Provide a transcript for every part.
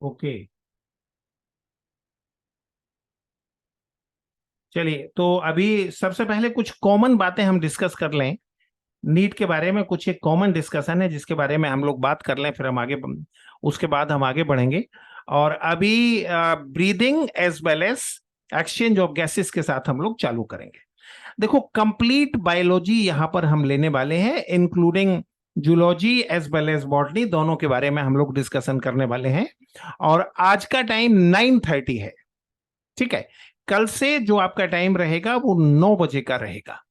Okay, चलिए तो अभी सबसे पहले कुछ कॉमन बातें हम डिस्कस कर लें। नीट के बारे में कुछ एक कॉमन डिस्कशन है जिसके बारे में हम लोग बात कर लें, फिर हम आगे, उसके बाद हम आगे बढ़ेंगे। और अभी breathing as well as exchange of gases के साथ हम लोग चालू करेंगे। देखो, कंप्लीट बायोलॉजी यहाँ पर हम लेने वाले हैं, including zoology as well as botany, दोनों के बारे में हम लोग डिस्कशन करने वाले हैं। और आज का टाइम 9:30 है, ठीक है। कल से जो आपका टाइम रहेगा वो 9 बजे का रहेगा,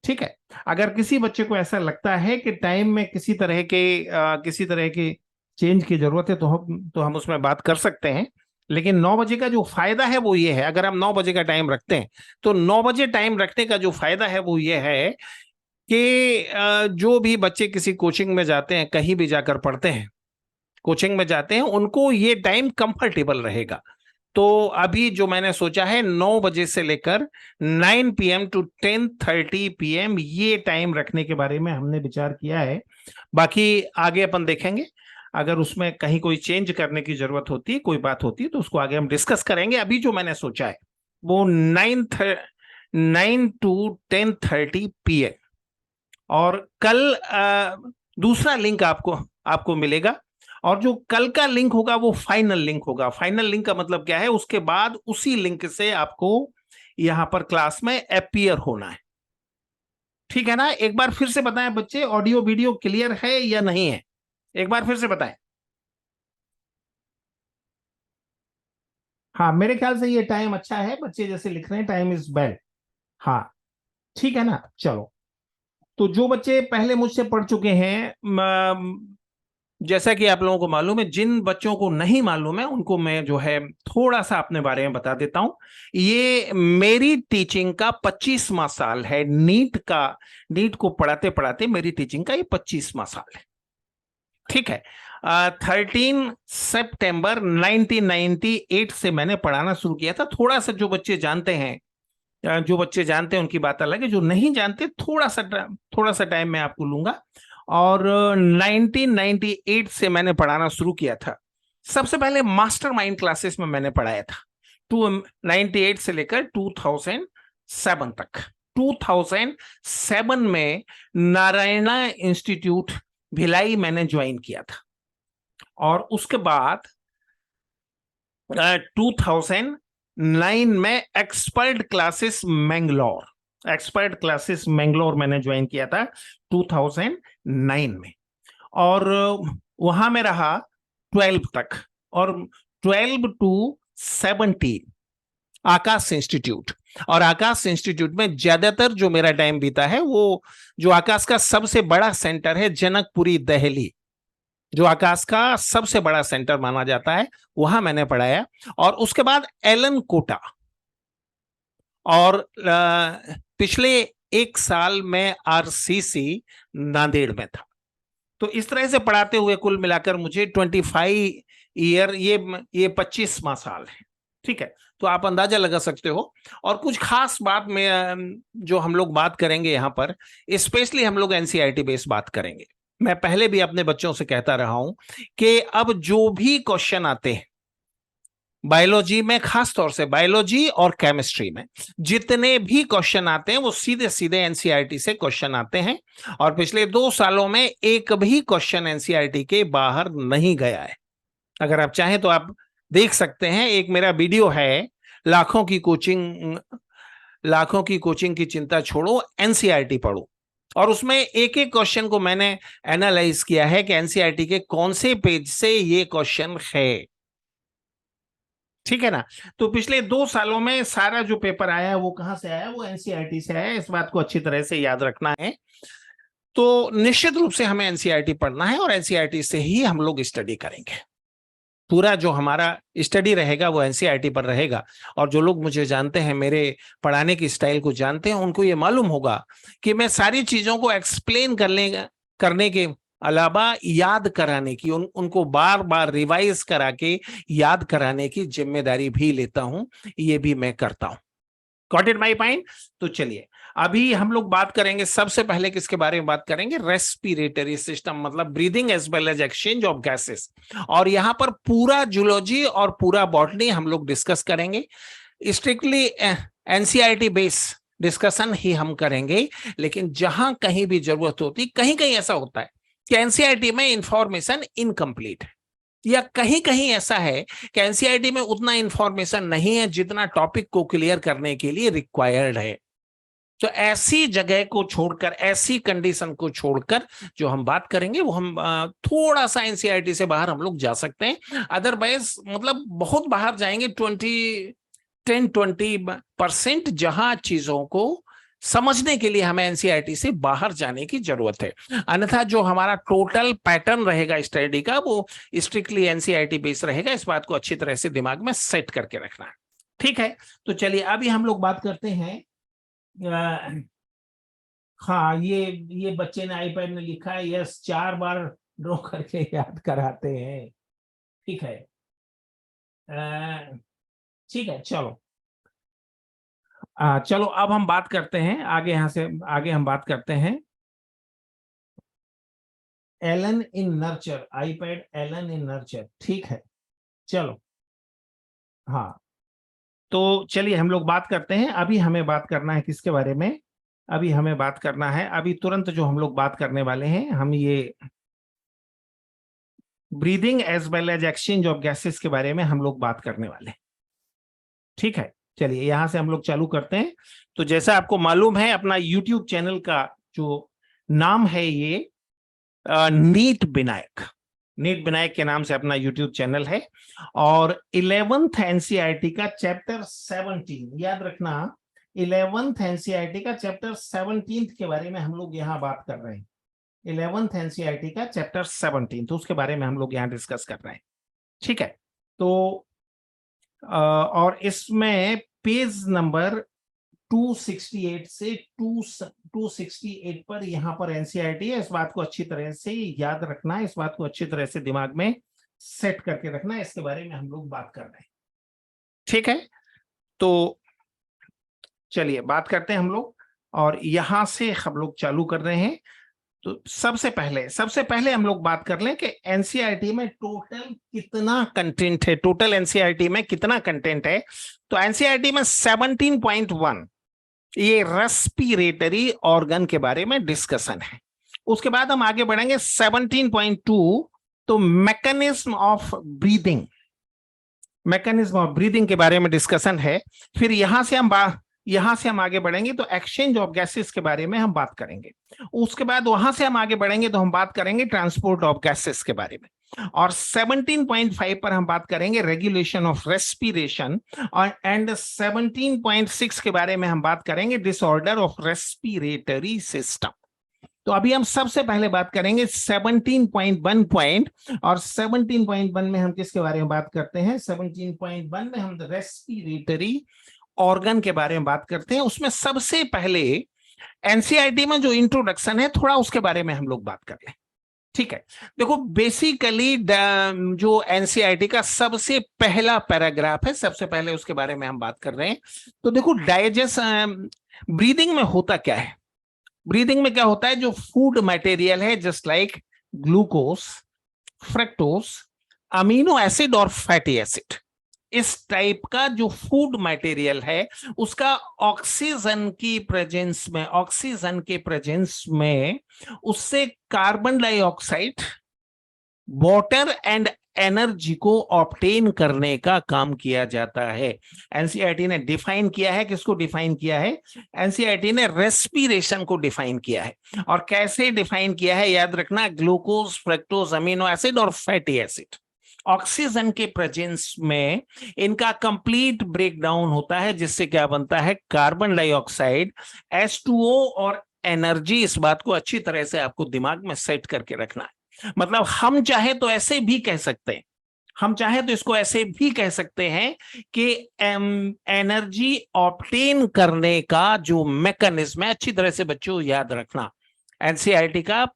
ठीक है। अगर किसी बच्चे को ऐसा लगता है कि टाइम में किसी तरह के चेंज की जरूरत है तो हम उसमें बात कर सकते हैं। लेकिन 9 बजे का जो फायदा है वो ये है, अगर हम 9 बजे का टाइम रखते हैं तो 9 बजे टाइम रखने का जो फायदा है वो ये है कि जो भी बच्चे किसी कोचिंग में जाते हैं, कहीं भी जाकर पढ़ते हैं, कोचिंग में जाते हैं, उनको ये टाइम कंफर्टेबल रहेगा। तो अभी जो मैंने सोचा है, 9 बजे से लेकर 9 PM टू 10:30 PM ये टाइम रखने के बारे में हमने विचार किया है। बाकी आगे अपन देखेंगे, अगर उसमें कहीं कोई चेंज करने की जरूरत होती है, कोई बात होती है, तो उसको आगे हम डिस्कस करेंगे। अभी जो मैंने सोचा है वो 9 to 10:30 PM। और कल दूसरा लिंक आपको आपको मिलेगा, और जो कल का लिंक होगा वो फाइनल लिंक होगा। फाइनल लिंक का मतलब क्या है, उसके बाद उसी लिंक से आपको यहां पर क्लास में अपीयर होना है, ठीक है ना। एक बार फिर से बताएं बच्चे, ऑडियो वीडियो क्लियर है या नहीं है? एक बार फिर से बताएं। हाँ, मेरे ख्याल से ये टाइम अच्छा है, बच्चे जैसे लिख रहे हैं टाइम इज वेल। हाँ, ठीक है ना, चलो। तो जो बच्चे पहले मुझसे पढ़ चुके हैं, जैसा कि आप लोगों को मालूम है, जिन बच्चों को नहीं मालूम है उनको मैं जो है थोड़ा सा अपने बारे में बता देता हूं। ये मेरी टीचिंग का 25वां साल है, नीट को पढ़ाते पढ़ाते मेरी टीचिंग का ये 25वां साल है, ठीक है। 13 सितंबर 1998 से मैंने पढ़ाना शुरू किया था। थोड़ा सा जो बच्चे जानते हैं उनकी बात अलग है, जो नहीं जानते थोड़ा सा टाइम मैं आपको लूंगा। और 1998 से मैंने पढ़ाना शुरू किया था। सबसे पहले मास्टरमाइंड क्लासेस में मैंने पढ़ाया था, 1998 से लेकर 2007 तक। 2007 में नारायणा इंस्टीट्यूट भिलाई मैंने ज्वाइन किया था। और उसके बाद 2009 में एक्सपर्ट क्लासेस मैंगलोर मैंने ज्वाइन किया था 2009 में। और वहां में रहा 12 तक। और 12 to 17 आकाश इंस्टीट्यूट। और आकाश इंस्टीट्यूट में ज्यादातर जो मेरा टाइम बीता है वो, जो आकाश का सबसे बड़ा सेंटर है जनकपुरी दहली, जो आकाश का सबसे बड़ा सेंटर माना जाता है, वहां मैंने पढ़ाया। और उसके बाद एलन कोटा। और पिछले 1 साल में आरसीसी नांदेड़ में था। तो इस तरह से पढ़ाते हुए कुल मिलाकर मुझे 25 ईयर, ये 25वां साल है, ठीक है। तो आप अंदाजा लगा सकते हो। और कुछ खास बात में जो हम लोग बात करेंगे यहाँ पर, स्पेशली हम लोग एनसीईआरटी बेस्ड बात करेंगे। मैं पहले भी अपने बच्चों से कहता रहा हूं कि अब जो भी क्वेश्चन आते हैं बायोलॉजी में, खास तौर से बायोलॉजी और केमिस्ट्री में जितने भी क्वेश्चन आते हैं वो सीधे सीधे एनसीईआरटी से क्वेश्चन आते हैं। और पिछले 2 सालों में एक भी क्वेश्चन एनसीईआरटी के बाहर नहीं गया है। अगर आप चाहें तो आप देख सकते हैं, एक मेरा वीडियो है, लाखों की कोचिंग की चिंता छोड़ो, एनसीईआरटी पढ़ो। और उसमें एक एक क्वेश्चन को मैंने एनालाइज किया है कि एनसीईआरटी के कौन से पेज से ये क्वेश्चन है, ठीक है ना। तो पिछले 2 सालों में सारा जो पेपर आया है वो कहां से आया, वो एनसीईआरटी से आया है। इस बात को अच्छी तरह से याद रखना है। तो निश्चित रूप से हमें एनसीईआरटी पढ़ना है और एनसीईआरटी से ही हम लोग स्टडी करेंगे। पूरा जो हमारा स्टडी रहेगा वो एनसीईआरटी पर रहेगा। और जो लोग मुझे जानते हैं, मेरे पढ़ाने की स्टाइल को जानते हैं, उनको ये मालूम होगा कि मैं सारी चीजों को एक्सप्लेन करने के अलावा याद कराने की, उनको बार बार रिवाइज करा के याद कराने की जिम्मेदारी भी लेता हूं। ये भी मैं करता हूं। Got it my point? तो चलिए अभी हम लोग बात करेंगे सबसे पहले किसके बारे में बात करेंगे, रेस्पिरेटरी सिस्टम, मतलब breathing as well as exchange of gases. और यहाँ पर पूरा जूलॉजी और पूरा बॉटनी हम लोग डिस्कस करेंगे। स्ट्रिक्टली एनसीईआरटी बेस डिस्कशन ही हम करेंगे, लेकिन जहां कहीं भी जरूरत होती, कहीं कहीं ऐसा होता है कि एनसीईआरटी में इंफॉर्मेशन इनकम्प्लीट है, या कहीं कहीं ऐसा है कि एनसीईआरटी में उतना इंफॉर्मेशन नहीं है जितना टॉपिक को क्लियर करने के लिए रिक्वायर्ड है। तो ऐसी जगह को छोड़कर, ऐसी कंडीशन को छोड़कर जो हम बात करेंगे वो हम थोड़ा सा एनसीईआरटी से बाहर हम लोग जा सकते हैं। अदरवाइज मतलब बहुत बाहर जाएंगे, 10-20% जहां चीजों को समझने के लिए हमें एनसीईआरटी से बाहर जाने की जरूरत है। अन्यथा जो हमारा टोटल पैटर्न रहेगा स्टडी का वो स्ट्रिक्टली एनसीईआरटी बेस्ड रहेगा। इस बात को अच्छी तरह से दिमाग में सेट करके रखना है, ठीक है। तो चलिए अभी हम लोग बात करते हैं। हाँ, ये बच्चे ने आईपैड में लिखा है, यस 4 बार ड्रॉ करके याद कराते हैं, ठीक है। ठीक है, चलो चलो अब हम बात करते हैं आगे, यहां से आगे हम बात करते हैं एलन इन नर्चर, आईपैड एलन इन नर्चर, ठीक है। चलो हाँ, तो चलिए हम लोग बात करते हैं। अभी हमें बात करना है किसके बारे में, अभी हमें बात करना है, अभी तुरंत जो हम लोग बात करने वाले हैं, हम ये breathing as well as exchange of gases के बारे में हम लोग बात करने वाले हैं, ठीक है। चलिए यहां से हम लोग चालू करते हैं। तो जैसा आपको मालूम है, अपना यूट्यूब चैनल का जो नाम है ये नीट विनायक, नीट विनायक के नाम से अपना यूट्यूब चैनल है। और 11th एनसीईआरटी का चैप्टर 17, याद रखना 11th एनसीईआरटी का चैप्टर 17 के बारे में हम लोग यहाँ बात कर रहे हैं। 11th एनसीईआरटी का चैप्टर 17, तो उसके बारे में हम लोग यहाँ डिस्कस कर रहे हैं, ठीक है। तो और इसमें पेज नंबर 268 से 268 पर यहाँ पर एनसीईआरटी है। इस बात को अच्छी तरह से याद रखना है, इस बात को अच्छी तरह से दिमाग में सेट करके रखना है, इसके बारे में हम लोग बात कर रहे हैं, ठीक है। तो चलिए बात करते हैं हम लोग, और यहां से हम लोग चालू कर रहे हैं। तो सबसे पहले हम लोग बात कर लें कि एनसीईआरटी में टोटल कितना कंटेंट है, टोटल एनसीईआरटी में कितना कंटेंट है। तो एनसीईआरटी में 17.1 ये रेस्पिरेटरी ऑर्गन के बारे में डिस्कशन है। उसके बाद हम आगे बढ़ेंगे 17.2, तो mechanism of breathing, mechanism of breathing के बारे में डिस्कशन है। फिर यहां से हम आगे बढ़ेंगे तो एक्सचेंज ऑफ गैसेस के बारे में हम बात करेंगे। उसके बाद वहां से हम आगे बढ़ेंगे तो हम बात करेंगे ट्रांसपोर्ट ऑफ गैसेस के बारे में। और 17.5 पर हम बात करेंगे रेगुलेशन ऑफ रेस्पिरेशन, और एंड 17.6 के बारे में हम बात करेंगे डिसऑर्डर ऑफ रेस्पिरेटरी सिस्टम। तो अभी हम सबसे पहले बात करेंगे 17.1 और 17.1 में हम किसके बारे में बात करते हैं, 17.1 में हम रेस्पिरेटरी ऑर्गन के बारे में बात करते हैं। उसमें सबसे पहले एनसीईआरटी में जो इंट्रोडक्शन है थोड़ा उसके बारे में हम लोग बात कर लें, ठीक है। देखो बेसिकली जो एनसीईआरटी का सबसे पहला पैराग्राफ है, सबसे पहले उसके बारे में हम बात कर रहे हैं। तो देखो ब्रीदिंग में होता क्या है, ब्रीदिंग में क्या होता है, जो फूड मटेरियल है just like glucose, fructose, amino acid और फैटी एसिड, इस टाइप का जो फूड मटेरियल है उसका ऑक्सीजन की प्रेजेंस में, ऑक्सीजन के प्रेजेंस में उससे carbon dioxide, water and energy को ऑब्टेन करने का काम किया जाता है। एनसीईआरटी ने डिफाइन किया है, किसको डिफाइन किया है, एनसीईआरटी ने रेस्पिरेशन को डिफाइन किया है। और कैसे डिफाइन किया है, याद रखना, ग्लूकोज, फ्रक्टोज, अमीनो एसिड और फैटी एसिड, ऑक्सीजन के प्रेजेंस में इनका कंप्लीट ब्रेकडाउन होता है, जिससे क्या बनता है, कार्बन डाइऑक्साइड, H2O और एनर्जी। इस बात को अच्छी तरह से आपको दिमाग में सेट करके रखना है। मतलब हम चाहे तो ऐसे भी कह सकते हैं, हम चाहे तो इसको ऐसे भी कह सकते हैं कि एनर्जी ऑब्टेन करने का जो मैकेनिज्म है, अच्छी तरह से बच्चों याद रखना, एनसीईआरटी का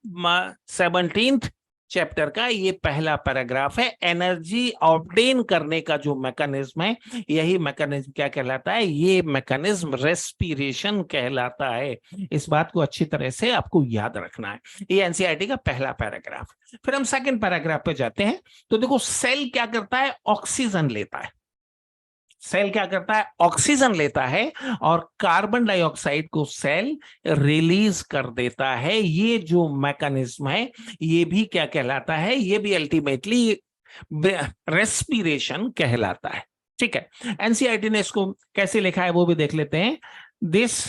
17th चैप्टर का ये पहला पैराग्राफ है। एनर्जी ऑब्टेन करने का जो मैकेनिज्म है, यही मैकेनिज्म क्या कहलाता है? ये मैकेनिज्म रेस्पिरेशन कहलाता है। इस बात को अच्छी तरह से आपको याद रखना है। ये एनसीईआरटी का पहला पैराग्राफ। फिर हम सेकंड पैराग्राफ पे जाते हैं। तो देखो, सेल क्या करता है? ऑक्सीजन लेता है। सेल क्या करता है? ऑक्सीजन लेता है और कार्बन डाइऑक्साइड को सेल रिलीज कर देता है। ये जो मैकेनिज्म है, ये भी क्या कहलाता है? ये भी अल्टीमेटली रेस्पिरेशन कहलाता है। ठीक है, एनसीईआरटी ने इसको कैसे लिखा है वो भी देख लेते हैं। This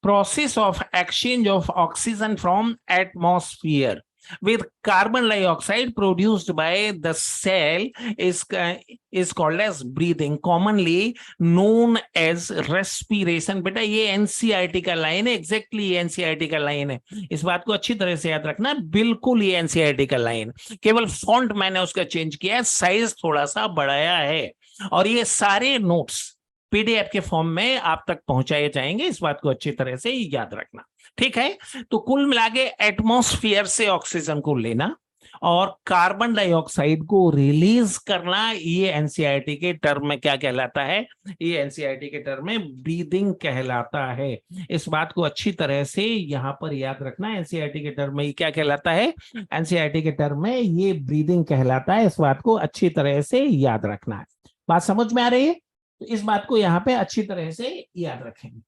process of exchange of oxygen from atmosphere with carbon dioxide produced by the cell is called as breathing, commonly known as respiration। बेटा ये एनसीईआरटी का लाइन है, एग्जैक्टली ये एनसीईआरटी का लाइन है। इस बात को अच्छी तरह से याद रखना, बिल्कुल ये एनसीईआरटी का लाइन। केवल फॉन्ट मैंने उसका चेंज किया है, साइज थोड़ा सा बढ़ाया है, और ये सारे नोट्स पीडीएफ के फॉर्म में आप तक पहुंचाए जाएंगे। इस बात को अच्छी तरह से याद रखना। ठीक है, तो कुल मिलाके एटमॉस्फेयर से ऑक्सीजन को लेना और कार्बन डाइऑक्साइड को रिलीज करना, ये एनसीईआरटी के टर्म में क्या कहलाता है? ये एनसीईआरटी के टर्म में ब्रीदिंग कहलाता है। इस बात को अच्छी तरह से यहां पर याद रखना। एनसीईआरटी के टर्म में क्या कहलाता है? एनसीईआरटी के टर्म में ये ब्रीदिंग कहलाता है। इस बात को अच्छी तरह से याद रखना है। बात समझ में आ रही है? तो इस बात को यहां पे अच्छी तरह से याद रखेंगे।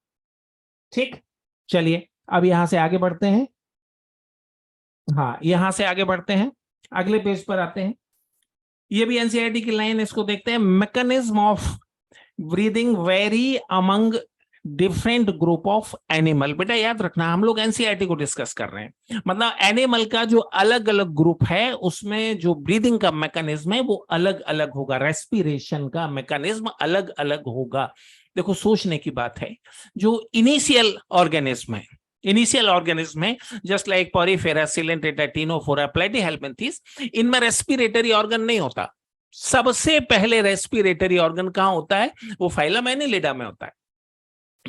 ठीक, चलिए अब यहां से आगे बढ़ते हैं। हाँ, यहां से आगे बढ़ते हैं, अगले पेज पर आते हैं। ये भी एनसीईआरटी की लाइन, इसको देखते हैं। Mechanism of breathing very among different group of animal. बेटा याद रखना, हम लोग एनसीईआरटी को डिस्कस कर रहे हैं, मतलब एनिमल का जो अलग अलग ग्रुप है उसमें जो ब्रीदिंग का मैकेनिज्म है वो अलग अलग होगा, रेस्पिरेशन का मैकेनिज्म अलग अलग होगा। देखो, सोचने की बात है। जो इनिशियल ऑर्गेनिज्म है, इनिशियल ऑर्गेनिज्म है, just like Porifera, Coelenterata, Ctenophora, Platyhelminthes, इनमें रेस्पिरेटरी ऑर्गन नहीं होता। सबसे पहले रेस्पिरेटरी ऑर्गन कहां होता है? वो फाइलम एनिलिडा में होता है।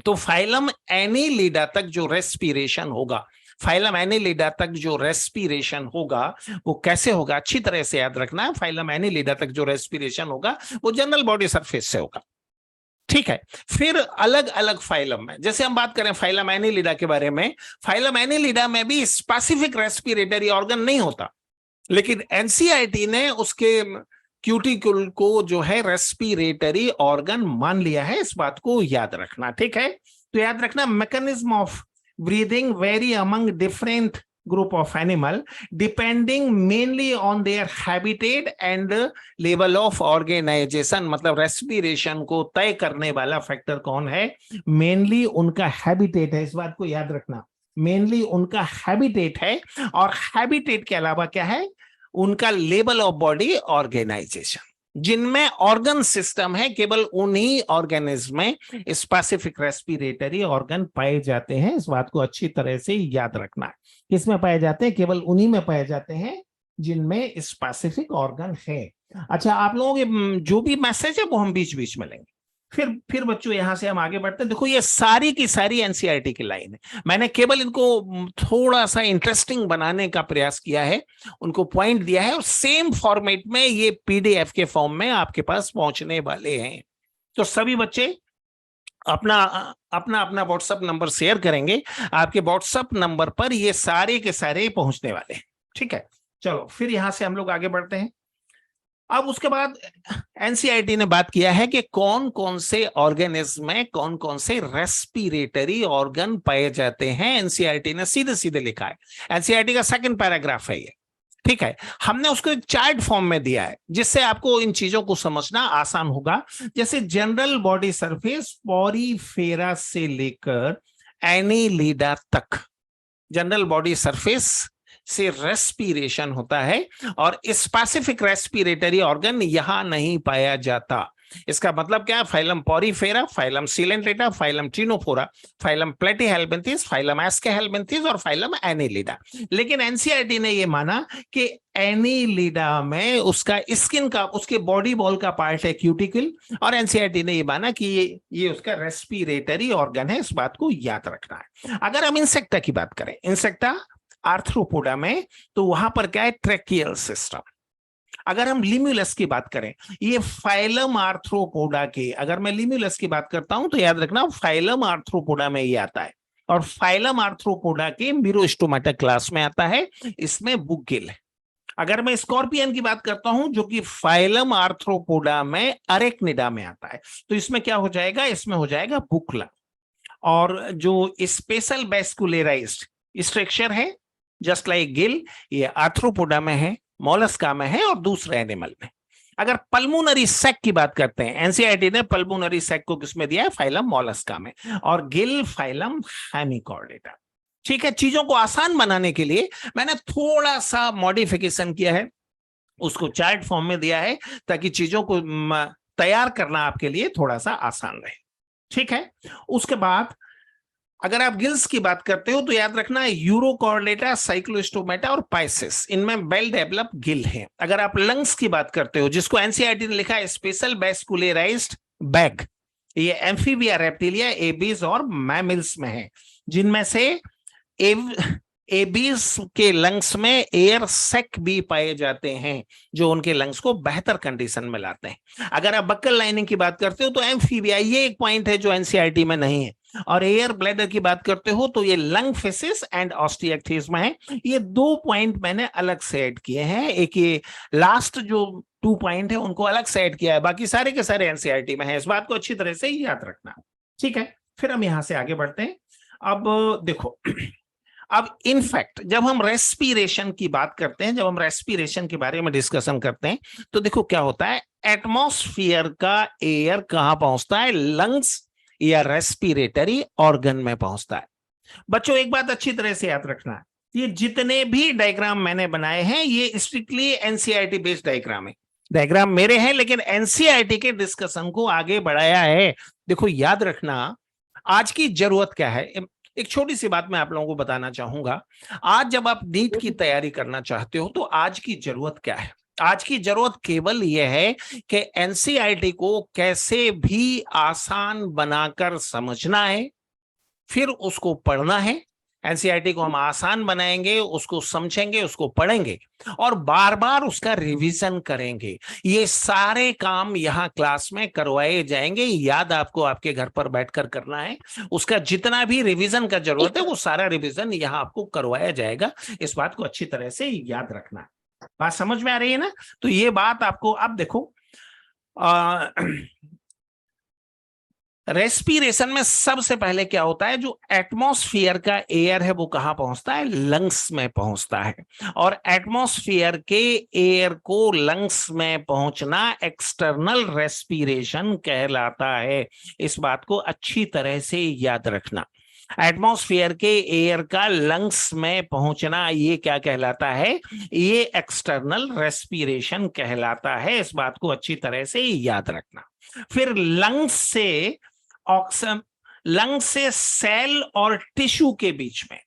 तो फाइलम एनिलिडा तक जो रेस्पिरेशन होगा, फाइलम एनिलिडा तक जो रेस्पिरेशन होगा वो कैसे होगा? अच्छी तरह से याद रखना है। फाइलम एनिलिडा तक जो रेस्पिरेशन होगा वो जनरल बॉडी सरफेस से होगा। ठीक है, फिर अलग अलग फाइलम में, जैसे हम बात करें फाइलम एनिलिडा के बारे में, फाइलम एनिलिडा में भी स्पेसिफिक रेस्पिरेटरी ऑर्गन नहीं होता, लेकिन एनसीईआरटी ने उसके क्यूटिकल को जो है रेस्पिरेटरी ऑर्गन मान लिया है। इस बात को याद रखना। ठीक है, तो याद रखना, mechanism of breathing very among different group of animal depending mainly on their habitat and level of organization। मतलब रेस्पिरेशन को तय करने वाला फैक्टर कौन है? मेनली उनका हैबिटेट है। इस बात को याद रखना, मेनली उनका हैबिटेट है, और हैबिटेट के अलावा क्या है? उनका लेवल ऑफ बॉडी ऑर्गेनाइजेशन। जिनमें ऑर्गन सिस्टम है, केवल उन्हीं ऑर्गेनिज्म में स्पेसिफिक रेस्पिरेटरी ऑर्गन पाए जाते हैं। इस बात को अच्छी तरह से याद रखना है। किसमें पाए जाते हैं? केवल उन्हीं में पाए जाते हैं जिनमें स्पेसिफिक ऑर्गन है। अच्छा, आप लोगों के जो भी मैसेज है वो हम बीच बीच में लेंगे। फिर बच्चों यहां से हम आगे बढ़ते हैं। देखो, ये सारी की सारी एनसीईआरटी की लाइन है। मैंने केवल इनको थोड़ा सा इंटरेस्टिंग बनाने का प्रयास किया है, उनको पॉइंट दिया है, और सेम फॉर्मेट में ये पीडीएफ के फॉर्म में आपके पास पहुंचने वाले हैं। तो सभी बच्चे अपना अपना अपना व्हाट्सएप नंबर शेयर करेंगे, आपके व्हाट्सएप नंबर पर ये सारे के सारे पहुंचने वाले हैं। ठीक है, चलो फिर यहां से हम लोग आगे बढ़ते हैं। अब उसके बाद एनसीईआरटी ने बात किया है कि कौन कौन से ऑर्गेनिज्म में कौन कौन से रेस्पिरेटरी ऑर्गन पाए जाते हैं। एनसीईआरटी ने सीधे सीधे लिखा है, एनसीईआरटी का सेकंड पैराग्राफ है ये। ठीक है, हमने उसको एक चार्ट फॉर्म में दिया है जिससे आपको इन चीजों को समझना आसान होगा। जैसे जनरल बॉडी सरफेस पॉरीफेरा से लेकर एनिलिडा तक, जनरल बॉडी सरफेस से रेस्पिरेशन होता है, और स्पेसिफिक रेस्पिरेटरी ऑर्गन यहां नहीं पाया जाता। इसका मतलब क्या है? Phylum porifera, phylum coelenterata, phylum ctenophora, phylum platyhelminthes, phylum aschelminthes और फाइलम एनिलिडा। लेकिन एनसीईआरटी ने यह माना कि एनिलिडा में उसका स्किन का, उसके बॉडी बॉल का पार्ट है क्यूटिकल, और एनसीईआरटी ने यह माना कि ये उसका रेस्पिरेटरी ऑर्गन है। इस बात को याद रखना है। अगर हम इंसेक्टा की बात करें, इंसेक्टा आर्थ्रोपोडा में, तो वहां पर क्या है, ट्रेकियल सिस्टम। अगर हम लिम्यूलस की बात करें, ये फाइलम आर्थ्रोपोडा के, अगर मैं लिम्यूलस की बात करता हूं तो याद रखना फाइलम आर्थ्रोपोडा में ये आता है, और फाइलम आर्थ्रोपोडा के मिरोस्टोमाटा क्लास में आता है, इसमें बुक गिल है। अगर मैं स्कॉर्पियन की बात करता हूं जो कि फाइलम आर्थ्रोपोडा में अरेक्निडा में आता है, तो इसमें क्या हो जाएगा, इसमें हो जाएगा बुकला। और जो स्पेशल वेस्कुलराइज्ड स्ट्रक्चर है जस्ट लाइक गिल, ये आर्थ्रोपोडा में है, मोलस्का में है और दूसरे एनिमल में। अगर पल्मोनरी सैक की बात करते हैं, एनसीईआरटी ने पल्मोनरी सैक को किसमें दिया है, फाइलम मोलस्का में, और गिल फाइलम हेमिकॉर्डेटा। ठीक है, चीजों को आसान बनाने के लिए मैंने थोड़ा सा मॉडिफिकेशन किया है, उसको चार्ट फॉर्म में दिया है ताकि चीजों को तैयार करना आपके लिए थोड़ा सा आसान रहे। ठीक है, उसके बाद अगर आप गिल्स की बात करते हो तो याद रखना यूरोकॉर्डेटा, साइक्लोस्टोमेटा और पाइसिस, इनमें वेल डेवलप गिल है। अगर आप लंग्स की बात करते हो, जिसको एनसीईआरटी ने लिखा है स्पेशल वेस्कुलराइज्ड बैग, ये एम्फीबिया, रेप्टिलिया, एबीज और मैमिल्स में है, जिनमें से एबीज के लंग्स में एयर सेक भी पाए जाते हैं, जो उनके लंग्स को बेहतर कंडीशन में लाते हैं। अगर आप बक्कल लाइनिंग की बात करते हो तो एम्फीबिया, ये एक पॉइंट है जो एनसीईआरटी में नहीं है। और एयर ब्लैडर की बात करते हो तो ये लंग फेसिस एंड ऑस्टिएक्टिज्म है। ये 2 पॉइंट मैंने अलग से ऐड किए हैं, एक ये लास्ट जो 2 पॉइंट है उनको अलग से ऐड किया है, बाकी सारे के सारे एनसीईआरटी में है, इस बात को अच्छी तरह से याद रखना। ठीक है, फिर हम यहां से आगे बढ़ते हैं। अब देखो, अब इनफैक्ट जब हम रेस्पिरेशन की बात करते हैं, जब हम रेस्पिरेशन के बारे में डिस्कशन करते हैं, तो देखो क्या होता है, एटमॉस्फेयर का एयर कहां पहुंचता है, लंग्स या रेस्पिरेटरी ऑर्गन में पहुंचता है। बच्चों एक बात अच्छी तरह से याद रखना है, ये जितने भी डायग्राम मैंने बनाए हैं ये स्ट्रिक्टली एनसीईआरटी बेस्ड डायग्राम है, डायग्राम मेरे हैं लेकिन एनसीईआरटी के डिस्कशन को आगे बढ़ाया है। देखो याद रखना, आज की जरूरत क्या है, एक छोटी सी बात मैं आप लोगों को बताना चाहूंगा। आज जब आप नीट की तैयारी करना चाहते हो तो आज की जरूरत क्या है, आज की जरूरत केवल यह है कि एनसीईआरटी को कैसे भी आसान बनाकर समझना है, फिर उसको पढ़ना है। एनसीईआरटी को हम आसान बनाएंगे, उसको समझेंगे, उसको पढ़ेंगे और बार बार उसका रिवीजन करेंगे। ये सारे काम यहाँ क्लास में करवाए जाएंगे, याद आपको आपके घर पर बैठकर करना है। उसका जितना भी रिवीजन का जरूरत है वो सारा रिवीजन यहाँ आपको करवाया जाएगा, इस बात को अच्छी तरह से याद रखना। बात समझ में आ रही है ना? तो ये बात आपको, अब देखो रेस्पिरेशन में सबसे पहले क्या होता है, जो एटमॉस्फेयर का एयर है वो कहां पहुंचता है, लंग्स में पहुंचता है। और एटमॉस्फेयर के एयर को लंग्स में पहुंचना एक्सटर्नल रेस्पिरेशन कहलाता है, इस बात को अच्छी तरह से याद रखना। एटमॉस्फेयर के एयर का लंग्स में पहुंचना ये क्या कहलाता है, ये एक्सटर्नल रेस्पिरेशन कहलाता है, इस बात को अच्छी तरह से याद रखना। फिर लंग्स से ऑक्सीजन, लंग से सेल और टिश्यू के बीच में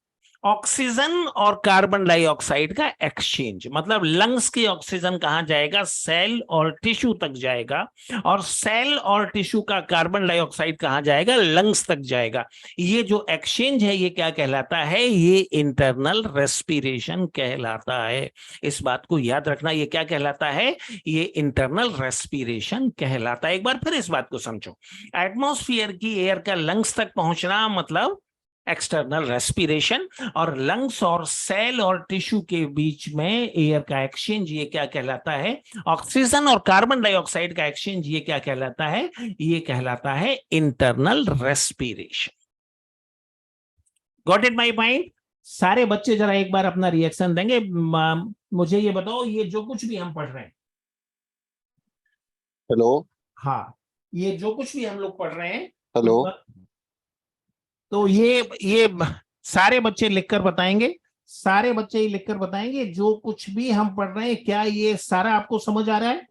ऑक्सीजन और कार्बन डाइऑक्साइड का एक्सचेंज, मतलब लंग्स की ऑक्सीजन कहां जाएगा, सेल और टिश्यू तक जाएगा, और सेल और टिश्यू का कार्बन डाइऑक्साइड कहां जाएगा, लंग्स तक जाएगा। ये जो एक्सचेंज है ये क्या कहलाता है, ये इंटरनल रेस्पिरेशन कहलाता है, इस बात को याद रखना। ये क्या कहलाता है, ये इंटरनल रेस्पिरेशन कहलाता है। एक बार फिर इस बात को समझो, एटमॉस्फेयर की एयर का लंग्स तक पहुंचना मतलब एक्सटर्नल रेस्पिरेशन, और लंग्स और सेल और टिश्यू के बीच में एयर का एक्सचेंज ये क्या कहलाता है, ऑक्सीजन और कार्बन डाइऑक्साइड का एक्सचेंज ये क्या कहलाता है, ये कहलाता है internal respiration. Got it my point? सारे बच्चे जरा एक बार अपना रिएक्शन देंगे। मुझे ये बताओ, ये जो कुछ भी हम पढ़ रहे हैं, हेलो। हाँ, ये जो कुछ भी हम लोग पढ़ रहे हैं, हेलो। तो ये सारे बच्चे लिखकर बताएंगे, सारे बच्चे ही लिखकर बताएंगे जो कुछ भी हम पढ़ रहे हैं क्या ये सारा आपको समझ आ रहा है,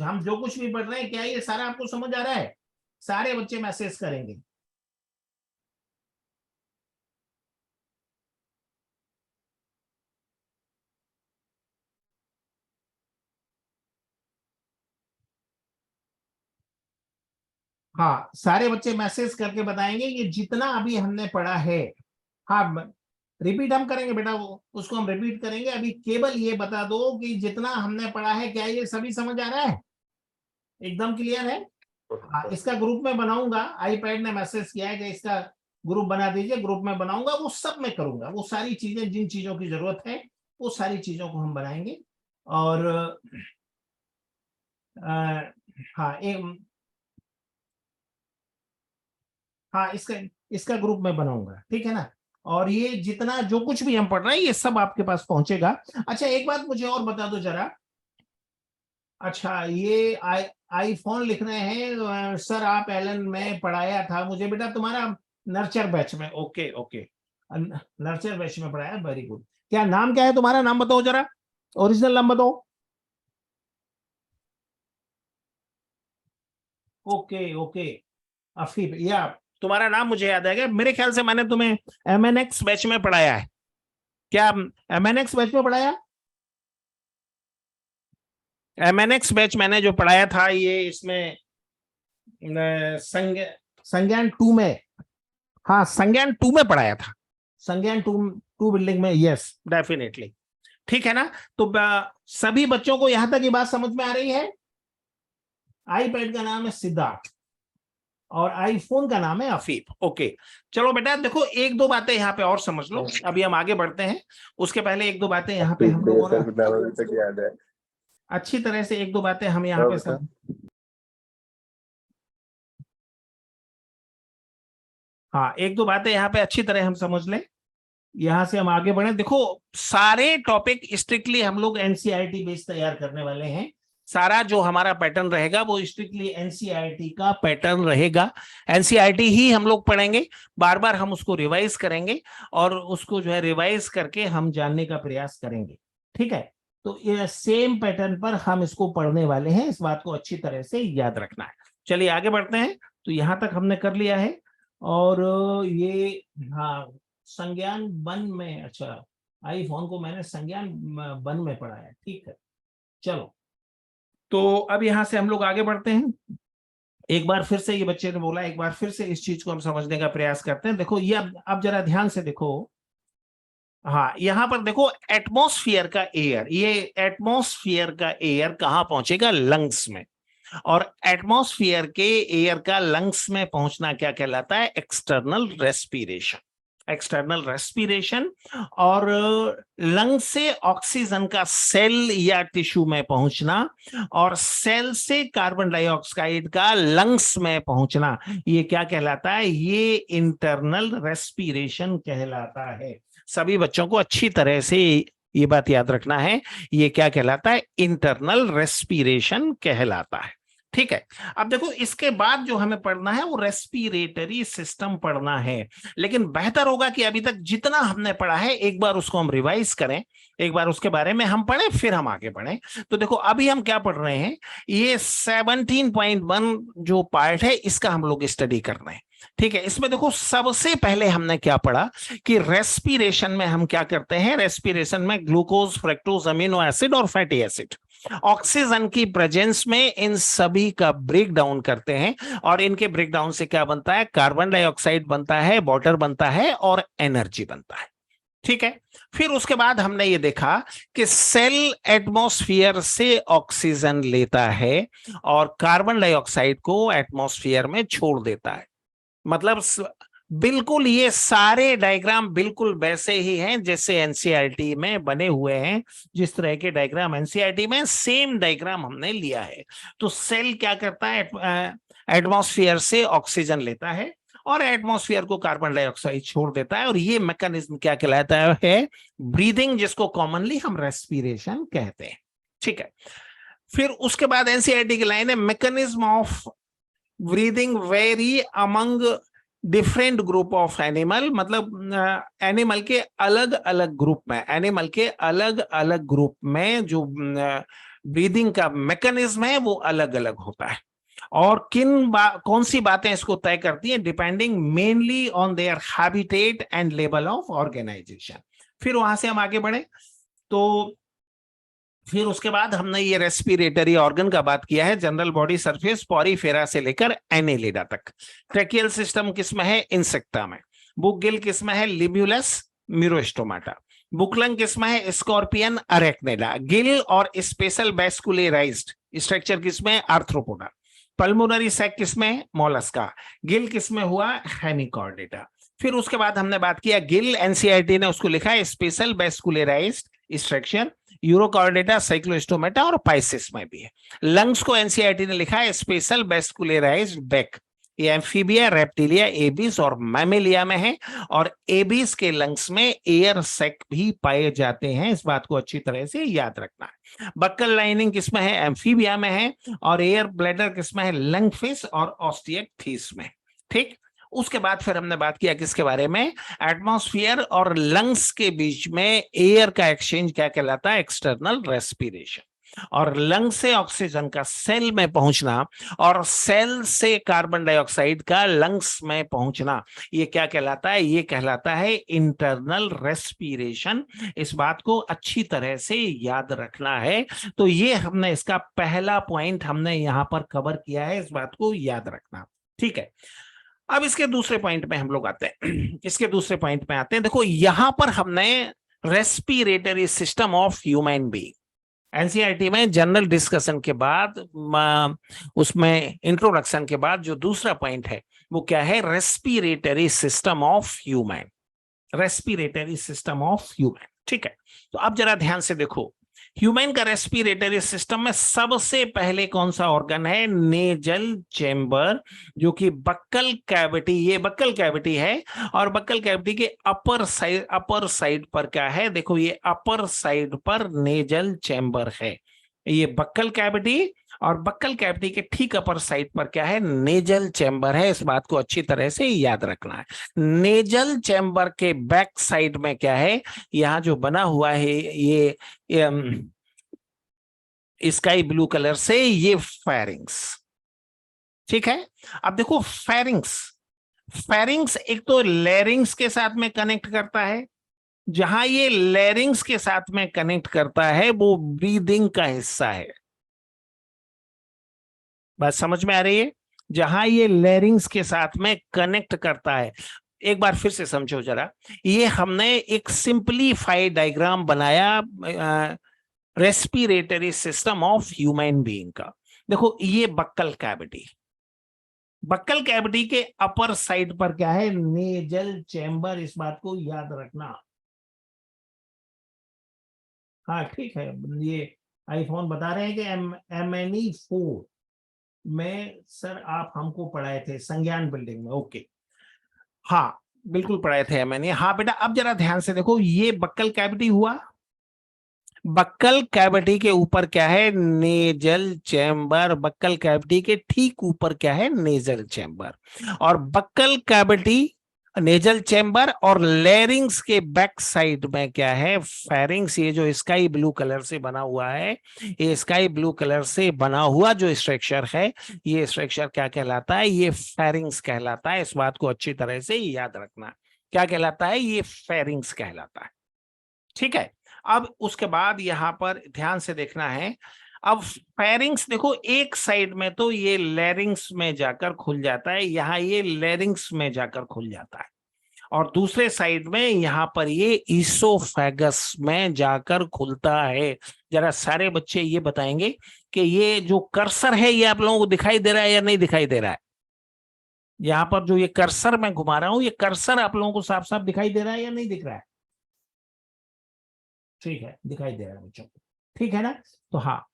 हम जो कुछ भी पढ़ रहे हैं क्या ये सारा आपको समझ आ रहा है, सारे बच्चे मैसेज करेंगे। हाँ, सारे बच्चे मैसेज करके बताएंगे कि जितना अभी हमने पढ़ा है। हाँ, रिपीट हम करेंगे बेटा, वो उसको हम रिपीट करेंगे। अभी केवल ये बता दो कि जितना हमने पढ़ा है क्या ये सभी समझ आ रहा है, एकदम क्लियर है। हाँ, इसका ग्रुप में बनाऊंगा, आईपैड ने मैसेज किया है कि इसका ग्रुप बना दीजिए, ग्रुप में बनाऊंगा, वो सब मैं करूंगा, वो सारी चीजें जिन चीजों की जरूरत है वो सारी चीजों को हम बनाएंगे। और हाँ एक, हाँ इसका इसका ग्रुप में बनाऊंगा, ठीक है ना। और ये जितना जो कुछ भी हम पढ़ रहे हैं ये सब आपके पास पहुंचेगा। अच्छा, एक बात मुझे और बता दो जरा। अच्छा, ये आईफोन लिख रहे हैं सर, आप एलन में पढ़ाया था मुझे बेटा तुम्हारा नर्चर बैच में। ओके ओके, नर्चर बैच में पढ़ाया, वेरी गुड। क्या नाम क्या है तुम्हारा, नाम बताओ जरा, ओरिजिनल नाम बताओ। ओके ओके, अफीफ, या तुम्हारा नाम मुझे याद आ गया, मेरे ख्याल से मैंने तुम्हें एमएनएक्स बैच में पढ़ाया है। क्या एमएनएक्स बैच में पढ़ाया? एमएनएक्स बैच मैंने जो पढ़ाया था ये इसमें संज्ञान 2 में। हाँ, संज्ञान 2 में पढ़ाया था, संज्ञान 2 बिल्डिंग में, यस डेफिनेटली। ठीक है ना। तो सभी बच्चों को यहां तक ये बात समझ में आ रही है। आईपैड का नाम है सिद्धार्थ और आईफोन का नाम है अफीफ। ओके, चलो बेटा देखो, एक दो बातें यहाँ पे और समझ लो, अभी हम आगे बढ़ते हैं। उसके पहले एक दो बातें यहाँ पे हम लोगों ने अच्छी तरह से, एक दो बातें हम यहाँ पे हाँ, एक दो बातें यहाँ पे अच्छी तरह हम समझ लें, यहां से हम आगे बढ़े। देखो, सारे टॉपिक स्ट्रिक्टली हम लोग एनसीईआरटी बेस तैयार करने वाले हैं। सारा जो हमारा पैटर्न रहेगा वो स्ट्रिक्टली एनसीईआरटी का पैटर्न रहेगा। एनसीईआरटी ही हम लोग पढ़ेंगे, बार बार हम उसको रिवाइज करेंगे और उसको जो है रिवाइज करके हम जानने का प्रयास करेंगे। ठीक है, तो ये सेम पैटर्न पर हम इसको पढ़ने वाले हैं, इस बात को अच्छी तरह से याद रखना है। चलिए आगे बढ़ते हैं। तो यहां तक हमने कर लिया है। और ये, हाँ, संज्ञान वन में, अच्छा, आईफोन को मैंने संज्ञान वन में पढ़ाया, ठीक है। चलो, तो अब यहां से हम लोग आगे बढ़ते हैं। एक बार फिर से ये बच्चे ने बोला, एक बार फिर से इस चीज को हम समझने का प्रयास करते हैं। देखो ये, अब जरा ध्यान से देखो। हाँ, यहां पर देखो, एटमॉस्फेयर का एयर, ये एटमॉस्फेयर का एयर कहाँ पहुंचेगा? लंग्स में। और एटमॉस्फेयर के एयर का लंग्स में पहुंचना क्या कहलाता है? External respiration. External respiration. और लंग से ऑक्सीजन का सेल या टिश्यू में पहुंचना, और सेल से कार्बन डाइऑक्साइड का लंग्स में पहुंचना, ये क्या कहलाता है? ये इंटरनल रेस्पिरेशन कहलाता है। सभी बच्चों को अच्छी तरह से ये बात याद रखना है, ये क्या कहलाता है? इंटरनल रेस्पिरेशन कहलाता है। ठीक है, अब देखो इसके बाद जो हमें पढ़ना है वो रेस्पिरेटरी सिस्टम पढ़ना है। लेकिन बेहतर होगा कि अभी तक जितना हमने पढ़ा है एक बार उसको हम रिवाइज करें, एक बार उसके बारे में हम पढ़ें, फिर हम आगे बढ़ें। तो देखो अभी हम क्या पढ़ रहे हैं, ये 17.1 जो पार्ट है इसका हम लोग स्टडी कर रहे हैं। ठीक है, इसमें देखो सबसे पहले हमने क्या पढ़ा कि रेस्पिरेशन में हम क्या करते हैं? रेस्पिरेशन में ग्लूकोज, फ्रक्टोज, अमीनो एसिड और फैटी एसिड, ऑक्सीजन की प्रेजेंस में इन सभी का ब्रेक डाउन करते हैं। और इनके ब्रेक डाउन से क्या बनता है? कार्बन डाइऑक्साइड बनता है, वाटर बनता है और एनर्जी बनता है। ठीक है, फिर उसके बाद हमने ये देखा कि सेल एटमॉस्फेयर से ऑक्सीजन लेता है और कार्बन डाइऑक्साइड को एटमॉस्फेयर में छोड़ देता है। मतलब बिल्कुल ये सारे डायग्राम बिल्कुल वैसे ही हैं जैसे एनसीईआरटी में बने हुए हैं। जिस तरह के डायग्राम एनसीईआरटी में, सेम डायग्राम हमने लिया है। तो सेल क्या करता है? एटमॉस्फेयर से ऑक्सीजन लेता है और एटमॉस्फेयर को कार्बन डाइऑक्साइड छोड़ देता है, और ये मैकेनिज्म क्या कहलाता है? ब्रीदिंग, जिसको कॉमनली हम रेस्पिरेशन कहते हैं। ठीक है, फिर उसके बाद एनसीईआरटी की लाइन है, mechanism of breathing very among different group of animal. मतलब एनिमल के अलग अलग ग्रुप में, एनिमल के अलग अलग ग्रुप में जो ब्रीदिंग का मैकेनिज्म है वो अलग अलग होता है। और कौन सी बातें इसको तय करती हैं? Depending mainly on their habitat and level of organisation. फिर वहां से हम आगे बढ़े। तो फिर उसके बाद हमने ये रेस्पिरेटरी ऑर्गन का बात किया है, जनरल बॉडी सरफेस पॉरीफेरा से लेकर एनेलिडा तक। ट्रेकियल सिस्टम किसमें है? इंसेक्टा में। बुक गिल किसमें है? लिब्यूलस म्यूरोस्टोमाटा। बुकलंग किसमें है? स्कॉर्पियन अरेक्नेडा। गिल और स्पेशल वेस्कुलराइज्ड स्ट्रक्चर किसमें? आर्थ्रोपोडा। पल्मोनरी सैक किसमें? मोलस्का। गिल किसमें हुआ? हेमिकॉर्डेटा। फिर उसके बाद हमने बात किया गिल, एनसीईआरटी ने उसको लिखा है special vascularised structure. Urochordata, Cyclostomata और पाइसिस में भी है। लंग्स को एनसीईआरटी ने लिखा है स्पेशल वेस्कुलराइज्ड बैक। ये एम्फीबिया, रेप्टिलिया, एबीज और मैमेलिया में है। और एबीज के लंग्स में एयर सैक भी पाए जाते हैं, इस बात को अच्छी तरह से याद रखना है। बक्कल लाइनिंग किसमें है? एम्फीबिया में है। और एयर ब्लैडर किसमें है? लंगफिश और ऑस्टिएक्थिस में। ठीक। उसके बाद फिर हमने बात किया किसके बारे में? एटमॉस्फेयर और लंग्स के बीच में एयर का एक्सचेंज क्या कहलाता है? External respiration. और लंग से ऑक्सीजन का सेल में पहुंचना और सेल से कार्बन डाइऑक्साइड का लंग्स में पहुंचना, ये क्या कहलाता है? ये कहलाता है इंटरनल रेस्पिरेशन। इस बात को अच्छी तरह से याद रखना है। तो ये हमने इसका पहला पॉइंट हमने यहां पर कवर किया है, इस बात को याद रखना। ठीक है। अब इसके दूसरे पॉइंट में हम लोग आते हैं। इसके दूसरे पॉइंट में आते हैं। देखो यहां पर हमने respiratory system of human being, NCERT में जनरल डिस्कशन के बाद उसमें इंट्रोडक्शन के बाद जो दूसरा पॉइंट है वो क्या है? Respiratory system of human. Respiratory system of human. ठीक है। तो अब जरा ध्यान से देखो, ह्यूमन का रेस्पिरेटरी सिस्टम में सबसे पहले कौन सा ऑर्गन है? नेजल चेंबर, जो कि बक्कल कैविटी, ये बक्कल कैविटी है। और बक्कल कैविटी के अपर साइड पर क्या है? देखो ये अपर साइड पर नेजल चेंबर है, ये बक्कल कैविटी। और बक्कल कैविटी के ठीक अपर साइड पर क्या है? नेजल चेंबर है। इस बात को अच्छी तरह से याद रखना है। नेजल चेंबर के बैक साइड में क्या है? यहाँ जो बना हुआ है ये स्काई ब्लू कलर से, ये फेरिंग्स। ठीक है। अब देखो फेरिंग्स, फेरिंग्स एक तो लेरिंग्स के साथ में कनेक्ट करता है। जहां ये लेरिंग्स के साथ में कनेक्ट करता है वो ब्रीदिंग का हिस्सा है। बात समझ में आ रही है? जहां ये लेरिंग्स के साथ में कनेक्ट करता है, एक बार फिर से समझो जरा। ये हमने एक सिंपलीफाइड डायग्राम बनाया respiratory system of human being का। देखो ये बक्कल कैविटी, बक्कल कैविटी के अपर साइड पर क्या है? Nasal chamber. इस बात को याद रखना। हाँ ठीक है। ये आईफोन बता रहे हैं कि MNE4 में सर आप हमको पढ़ाए थे संज्ञान बिल्डिंग में। ओके, हाँ बिल्कुल पढ़ाए थे मैंने। हाँ बेटा, अब जरा ध्यान से देखो, ये बक्कल कैविटी हुआ। बक्कल कैविटी के ऊपर क्या है? Nasal chamber. बक्कल कैविटी के ठीक ऊपर क्या है? Nasal chamber. और बक्कल कैविटी, नेजल चैम्बर और लेरिंग्स के बैक साइड में क्या है? फेरिंग्स। ये जो स्काई ब्लू कलर से बना हुआ है, ये स्काई ब्लू कलर से बना हुआ जो स्ट्रक्चर है, ये स्ट्रक्चर क्या कहलाता है? ये फेरिंग्स कहलाता है। इस बात को अच्छी तरह से याद रखना। क्या कहलाता है? ये फेरिंग्स कहलाता है। ठीक है। अब उसके बाद यहां पर ध्यान से देखना है। अब फेरिंग्स देखो, एक साइड में तो ये लेरिंग्स में जाकर खुल जाता है, यहां ये लेरिंग्स में जाकर खुल जाता है। और दूसरे साइड में यहां पर ये ईसोफेगस में जाकर खुलता है। जरा सारे बच्चे ये बताएंगे कि ये जो कर्सर है ये आप लोगों को दिखाई दे रहा है या नहीं दिखाई दे रहा है? यहां पर जो ये कर्सर मैं घुमा रहा हूं, ये कर्सर आप लोगों को साफ साफ दिखाई दे रहा है या नहीं दिख रहा है? ठीक है, दिखाई दे रहा है बच्चों को। ठीक है ना? तो हाँ,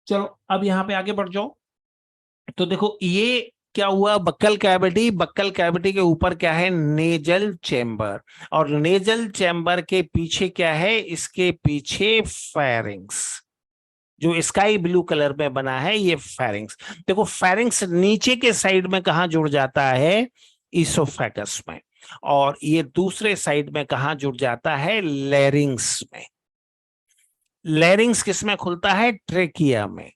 चलो अब यहां पे आगे बढ़ जाओ। तो देखो ये क्या हुआ? बक्कल कैविटी, बक्कल कैविटी के ऊपर क्या है? Nasal chamber. और नेजल चेंबर के पीछे क्या है? इसके पीछे फेरिंग्स, जो स्काई ब्लू कलर में बना है, ये फेरिंग्स। देखो फेरिंग्स नीचे के साइड में कहा जुड़ जाता है? इसोफेगस में। और ये दूसरे साइड में कहा जुड़ जाता है? लेरिंग्स में। लेरिंग्स किसमें खुलता है? ट्रेकिया में।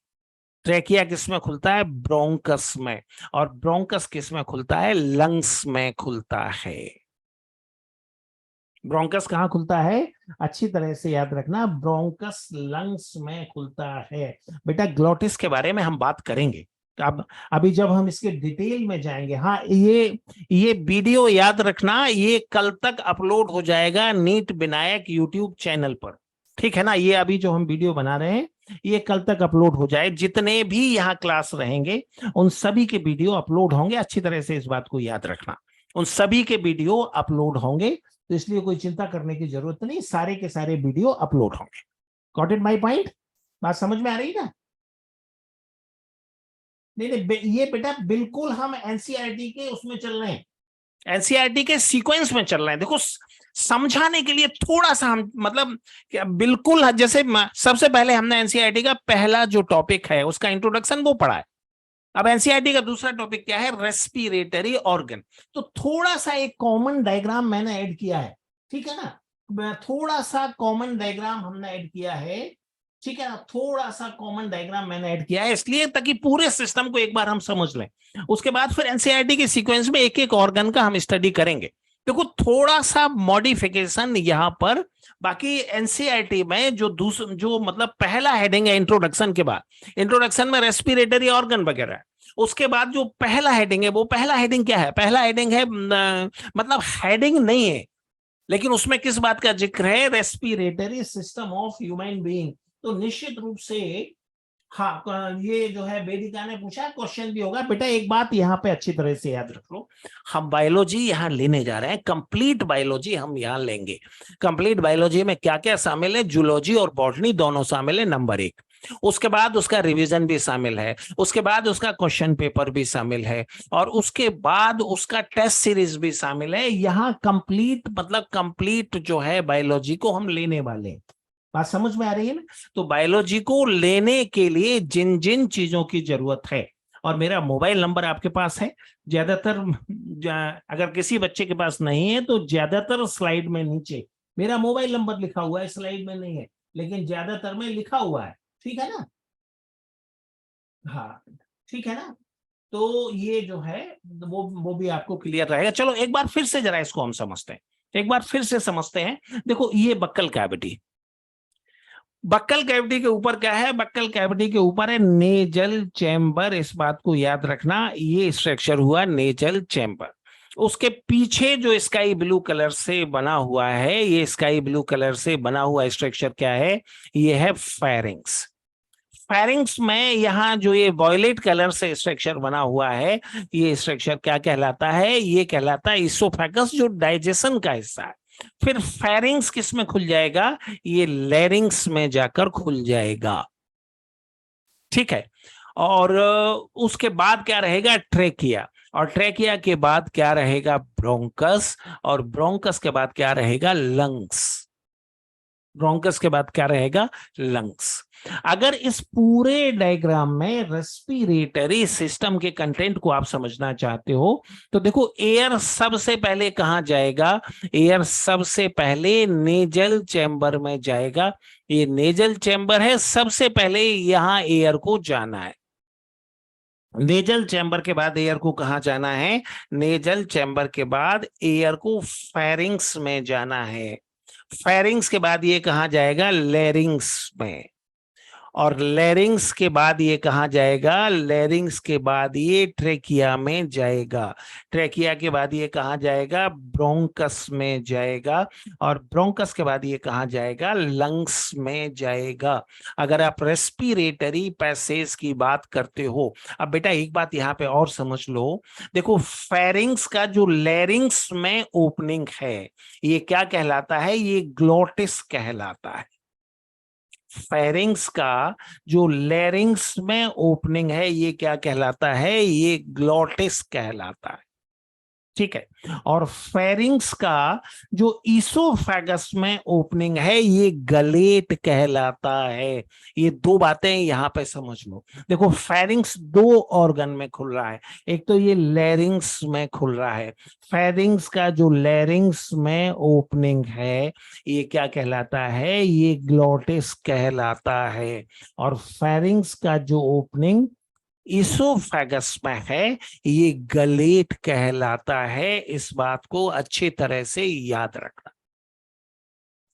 ट्रेकिया किसमें खुलता है? ब्रोंकस में। और ब्रोंकस किसमें खुलता है? लंग्स में खुलता है। ब्रोंकस कहाँ खुलता है? अच्छी तरह से याद रखना, ब्रोंकस लंग्स में खुलता है। बेटा ग्लोटिस के बारे में हम बात करेंगे अब, अभी जब हम इसके डिटेल में जाएंगे। हाँ, ये वीडियो याद रखना, ये कल तक अपलोड हो जाएगा नीट विनायक यूट्यूब चैनल पर, ठीक है ना? ये अभी जो हम वीडियो बना रहे हैं ये कल तक अपलोड हो जाए। जितने भी यहाँ क्लास रहेंगे उन सभी के वीडियो अपलोड होंगे, अच्छी तरह से इस बात को याद रखना, उन सभी के वीडियो अपलोड होंगे, तो इसलिए कोई चिंता करने की जरूरत नहीं, सारे के सारे वीडियो अपलोड होंगे। Got it my point? बात समझ में आ रही ना? नहीं नहीं, ये बेटा बिल्कुल हम एनसीईआरटी के उसमें चल रहे हैं, एनसीईआरटी के सीक्वेंस में चल रहे हैं। देखो समझाने के लिए थोड़ा सा हम मतलब बिल्कुल, जैसे सबसे पहले हमने एनसीईआरटी का पहला जो टॉपिक है उसका इंट्रोडक्शन वो पढ़ा है। अब एनसीईआरटी का दूसरा टॉपिक क्या है? Respiratory organ. तो थोड़ा सा एक कॉमन डायग्राम मैंने ऐड किया है, ठीक है ना? थोड़ा सा कॉमन डायग्राम हमने ऐड किया है, ठीक है ना? थोड़ा सा कॉमन डायग्राम मैंने ऐड किया है इसलिए ताकि पूरे सिस्टम को एक बार हम समझ लें। उसके बाद फिर एनसीईआरटी के सीक्वेंस में एक एक ऑर्गन का हम स्टडी करेंगे। देखो थोड़ा सा मॉडिफिकेशन यहां पर, बाकी एनसीईआरटी में जो मतलब पहला हेडिंग है इंट्रोडक्शन के बाद, इंट्रोडक्शन में रेस्पिरेटरी ऑर्गन वगैरह है। उसके बाद जो पहला हेडिंग है, वो पहला हेडिंग क्या है? पहला हेडिंग है मतलब हेडिंग नहीं है, लेकिन उसमें किस बात का जिक्र है? Respiratory system of human being. तो निश्चित रूप से हाँ, ये जो है वेदिका ने पूछा, क्वेश्चन भी होगा। बेटा एक बात यहाँ पे अच्छी तरह से याद रख लो, हम बायोलॉजी यहाँ लेने जा रहे हैं, कंप्लीट बायोलॉजी हम यहाँ लेंगे। कंप्लीट बायोलॉजी में क्या क्या शामिल है? जूलॉजी और बॉटनी दोनों शामिल है, नंबर 1। उसके बाद उसका रिवीजन भी शामिल है, उसके बाद उसका क्वेश्चन पेपर भी शामिल है, और उसके बाद उसका टेस्ट सीरीज भी शामिल है। यहाँ कंप्लीट मतलब कंप्लीट जो है बायोलॉजी को हम लेने वाले हैं। बात समझ में आ रही है ना? तो बायोलॉजी को लेने के लिए जिन जिन चीजों की जरूरत है, और मेरा मोबाइल नंबर आपके पास है, ज्यादातर अगर किसी बच्चे के पास नहीं है तो ज्यादातर स्लाइड में नीचे मेरा मोबाइल नंबर लिखा हुआ है, स्लाइड में नहीं है लेकिन ज्यादातर में लिखा हुआ है, ठीक है ना? हाँ, ठीक है ना? तो ये जो है वो भी आपको क्लियर रहेगा। चलो एक बार फिर से जरा इसको हम समझते हैं, एक बार फिर से समझते हैं। देखो ये बक्कल कैविटी, बक्कल कैविटी के ऊपर क्या है? बक्कल कैविटी के ऊपर है नेजल चैम्बर। इस बात को याद रखना, ये स्ट्रक्चर हुआ नेजल चैम्बर। उसके पीछे जो स्काई ब्लू कलर से बना हुआ है, ये स्काई ब्लू कलर से बना हुआ स्ट्रक्चर क्या है? ये है फेरिंग्स। फेरिंग्स में यहाँ जो ये वॉयलेट कलर से स्ट्रक्चर बना हुआ है, ये स्ट्रक्चर क्या कहलाता है? ये कहलाता है इसोफेगस, जो डाइजेशन का हिस्सा है। फिर फेरिंग्स किस में खुल जाएगा? ये लेरिंग्स में जाकर खुल जाएगा, ठीक है। और उसके बाद क्या रहेगा? ट्रेकिया, और ट्रेकिया के बाद क्या रहेगा? ब्रोंकस, और ब्रोंकस के बाद क्या रहेगा? लंग्स। ब्रोंकस के बाद क्या रहेगा? लंग्स। अगर इस पूरे डायग्राम में रेस्पिरेटरी सिस्टम के कंटेंट को आप समझना चाहते हो तो देखो, एयर सबसे पहले कहां जाएगा? एयर सबसे पहले नेजल चैम्बर में जाएगा। ये नेजल चैम्बर है, सबसे पहले यहां एयर को जाना है। नेजल चैम्बर के बाद एयर को कहां जाना है? नेजल चैम्बर के बाद एयर को फेरिंग्स में जाना है। फेरिंग्स के बाद ये कहां जाएगा? लेरिंग्स में। और लेरिंग्स के बाद ये कहां जाएगा? लेरिंग्स के बाद ये ट्रेकिया में जाएगा। ट्रेकिया के बाद ये कहां जाएगा? ब्रोंकस में जाएगा। और ब्रोंकस के बाद ये कहां जाएगा? लंग्स में जाएगा। अगर आप रेस्पिरेटरी पैसेज की बात करते हो, अब बेटा एक बात यहां पे और समझ लो। देखो फेरिंग्स का जो लेरिंग्स में ओपनिंग है, ये क्या कहलाता है? ये ग्लोटिस कहलाता है। फेरिंग्स का जो लेरिंग्स में ओपनिंग है, ये क्या कहलाता है? ये ग्लोटिस कहलाता है, ठीक है। और फेरिंग्स का जो ईसोफेगस में ओपनिंग है, ये गलेट कहलाता है। ये दो बातें यहां पे समझ लो। देखो फेरिंग्स दो ऑर्गन में खुल रहा है, एक तो ये लेरिंग्स में खुल रहा है। फेरिंग्स का जो लेरिंग्स में ओपनिंग है, ये क्या कहलाता है? ये ग्लोटिस कहलाता है। और फेरिंग्स का जो ओपनिंग इसोफेगस में है, ये गलेट कहलाता है। इस बात को अच्छी तरह से याद रखना।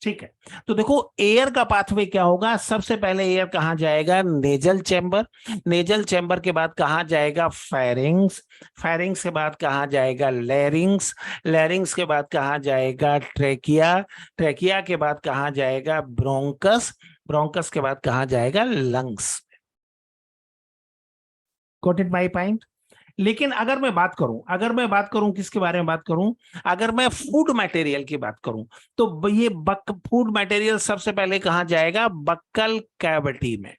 ठीक है, तो देखो एयर का पाथवे क्या होगा, सबसे पहले एयर कहाँ जाएगा, नेजल चैम्बर, नेजल चैम्बर के बाद कहाँ जाएगा, फेरिंग्स, फेरिंग्स के बाद कहाँ जाएगा, लैरिंग्स, लैरिंग्स के बाद कहाँ जाएगा, ट्रेकिया, ट्रेकिया के बाद कहाँ जाएगा, ब्रोंकस, ब्रोंकस के बाद कहाँ जाएगा, lungs. Got it my point. लेकिन अगर मैं बात करूं, अगर मैं बात करूं किसके बारे में बात करूं, अगर मैं फूड मटेरियल की बात करूं, तो ये फूड मटेरियल सबसे पहले कहां जाएगा, बक्कल कैविटी में,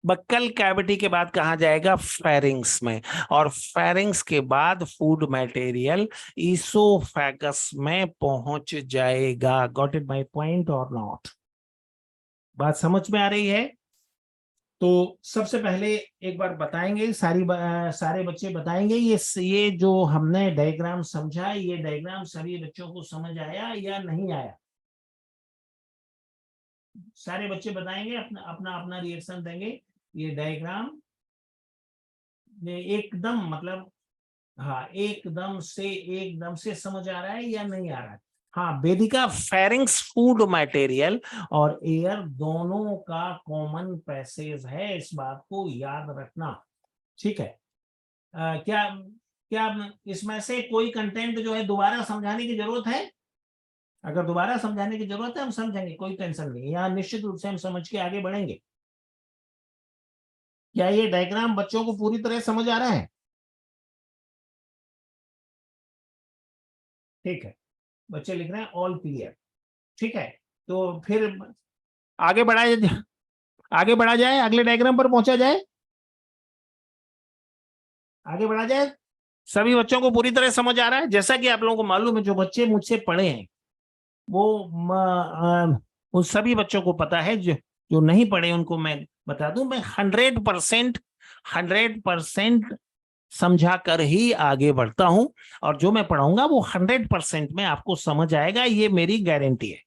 बक्कल कैविटी के बाद कहां जाएगा, फेरिंग्स में, और फेरिंग्स के बाद फूड मटेरियल ईसोफेगस में पहुंच जाएगा। गॉट इट माय पॉइंट और नॉट? बात समझ में आ रही है? तो सबसे पहले एक बार बताएंगे, सारे बच्चे बताएंगे, ये जो हमने डायग्राम समझा, ये डायग्राम सभी बच्चों को समझ आया या नहीं आया? सारे बच्चे बताएंगे, अपना अपना अपना रिएक्शन देंगे। ये डायग्राम ये एकदम मतलब, हाँ एकदम से समझ आ रहा है या नहीं आ रहा है? हाँ, वेदिका, फेरिंग्स फूड मटेरियल और एयर दोनों का कॉमन पैसेज है, इस बात को याद रखना। ठीक है। क्या क्या इसमें से कोई कंटेंट जो है दोबारा समझाने की जरूरत है? अगर दोबारा समझाने की जरूरत है हम समझेंगे, कोई टेंशन नहीं, यहाँ निश्चित रूप से हम समझ के आगे बढ़ेंगे। क्या ये डायग्राम बच्चों को पूरी तरह समझ आ रहा है? ठीक है, बच्चे लिख रहे हैं ऑल क्लियर। ठीक है, तो फिर आगे बढ़ाया, आगे बढ़ा जाए, अगले डायग्राम पर पहुंचा जाए, आगे बढ़ा जाए। सभी बच्चों को पूरी तरह समझ आ रहा है? जैसा कि आप लोगों को मालूम है, जो बच्चे मुझसे पढ़े हैं वो उन सभी बच्चों को पता है, जो जो नहीं पढ़े उनको मैं बता दूं, मैं 100% समझा कर ही आगे बढ़ता हूं, और जो मैं पढ़ाऊंगा वो 100% में आपको समझ आएगा, ये मेरी गारंटी है।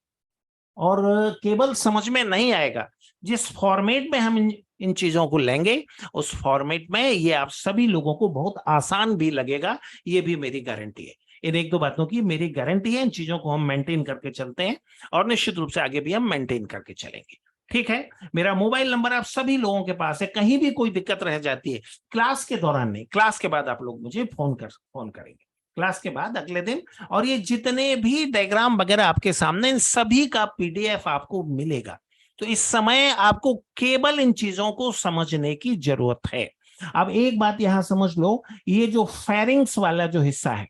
और केवल समझ में नहीं आएगा, जिस फॉर्मेट में हम इन चीजों को लेंगे, उस फॉर्मेट में ये आप सभी लोगों को बहुत आसान भी लगेगा, ये भी मेरी गारंटी है। इन एक दो बातों की मेरी गारंटी है, इन चीजों को हम मेंटेन करके चलते हैं, और निश्चित रूप से आगे भी हम मेंटेन करके चलेंगे। ठीक है, मेरा मोबाइल नंबर आप सभी लोगों के पास है, कहीं भी कोई दिक्कत रह जाती है, क्लास के दौरान नहीं, क्लास के बाद आप लोग मुझे फोन करेंगे, क्लास के बाद अगले दिन। और ये जितने भी डायग्राम वगैरह आपके सामने, इन सभी का पीडीएफ आपको मिलेगा। तो इस समय आपको केवल इन चीजों को समझने की जरूरत है। अब एक बात यहां समझ लो, ये जो फेरिंग्स वाला जो हिस्सा है,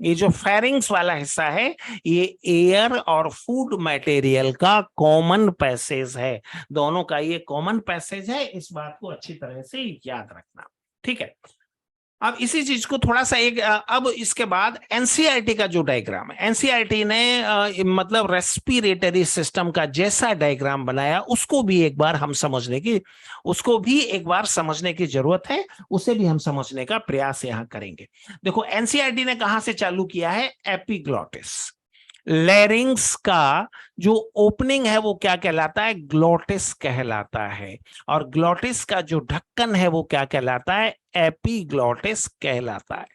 ये जो फेरिंग्स वाला हिस्सा है, ये एयर और फूड मटेरियल का कॉमन पैसेज है, दोनों का ये कॉमन पैसेज है, इस बात को अच्छी तरह से याद रखना। ठीक है, अब इसी चीज को थोड़ा सा अब इसके बाद एनसीईआरटी का जो डायग्राम है, एनसीईआरटी ने मतलब रेस्पिरेटरी सिस्टम का जैसा डायग्राम बनाया, उसको भी एक बार हम समझने की, उसको भी एक बार समझने की जरूरत है, उसे भी हम समझने का प्रयास यहां करेंगे। देखो एनसीईआरटी ने कहां से चालू किया है, एपिग्लॉटिस, लैरिंग्स का जो ओपनिंग है वो क्या कहलाता है, ग्लोटिस कहलाता है, और ग्लोटिस का जो ढक्कन है वो क्या कहलाता है, एपिग्लॉटिस कहलाता है।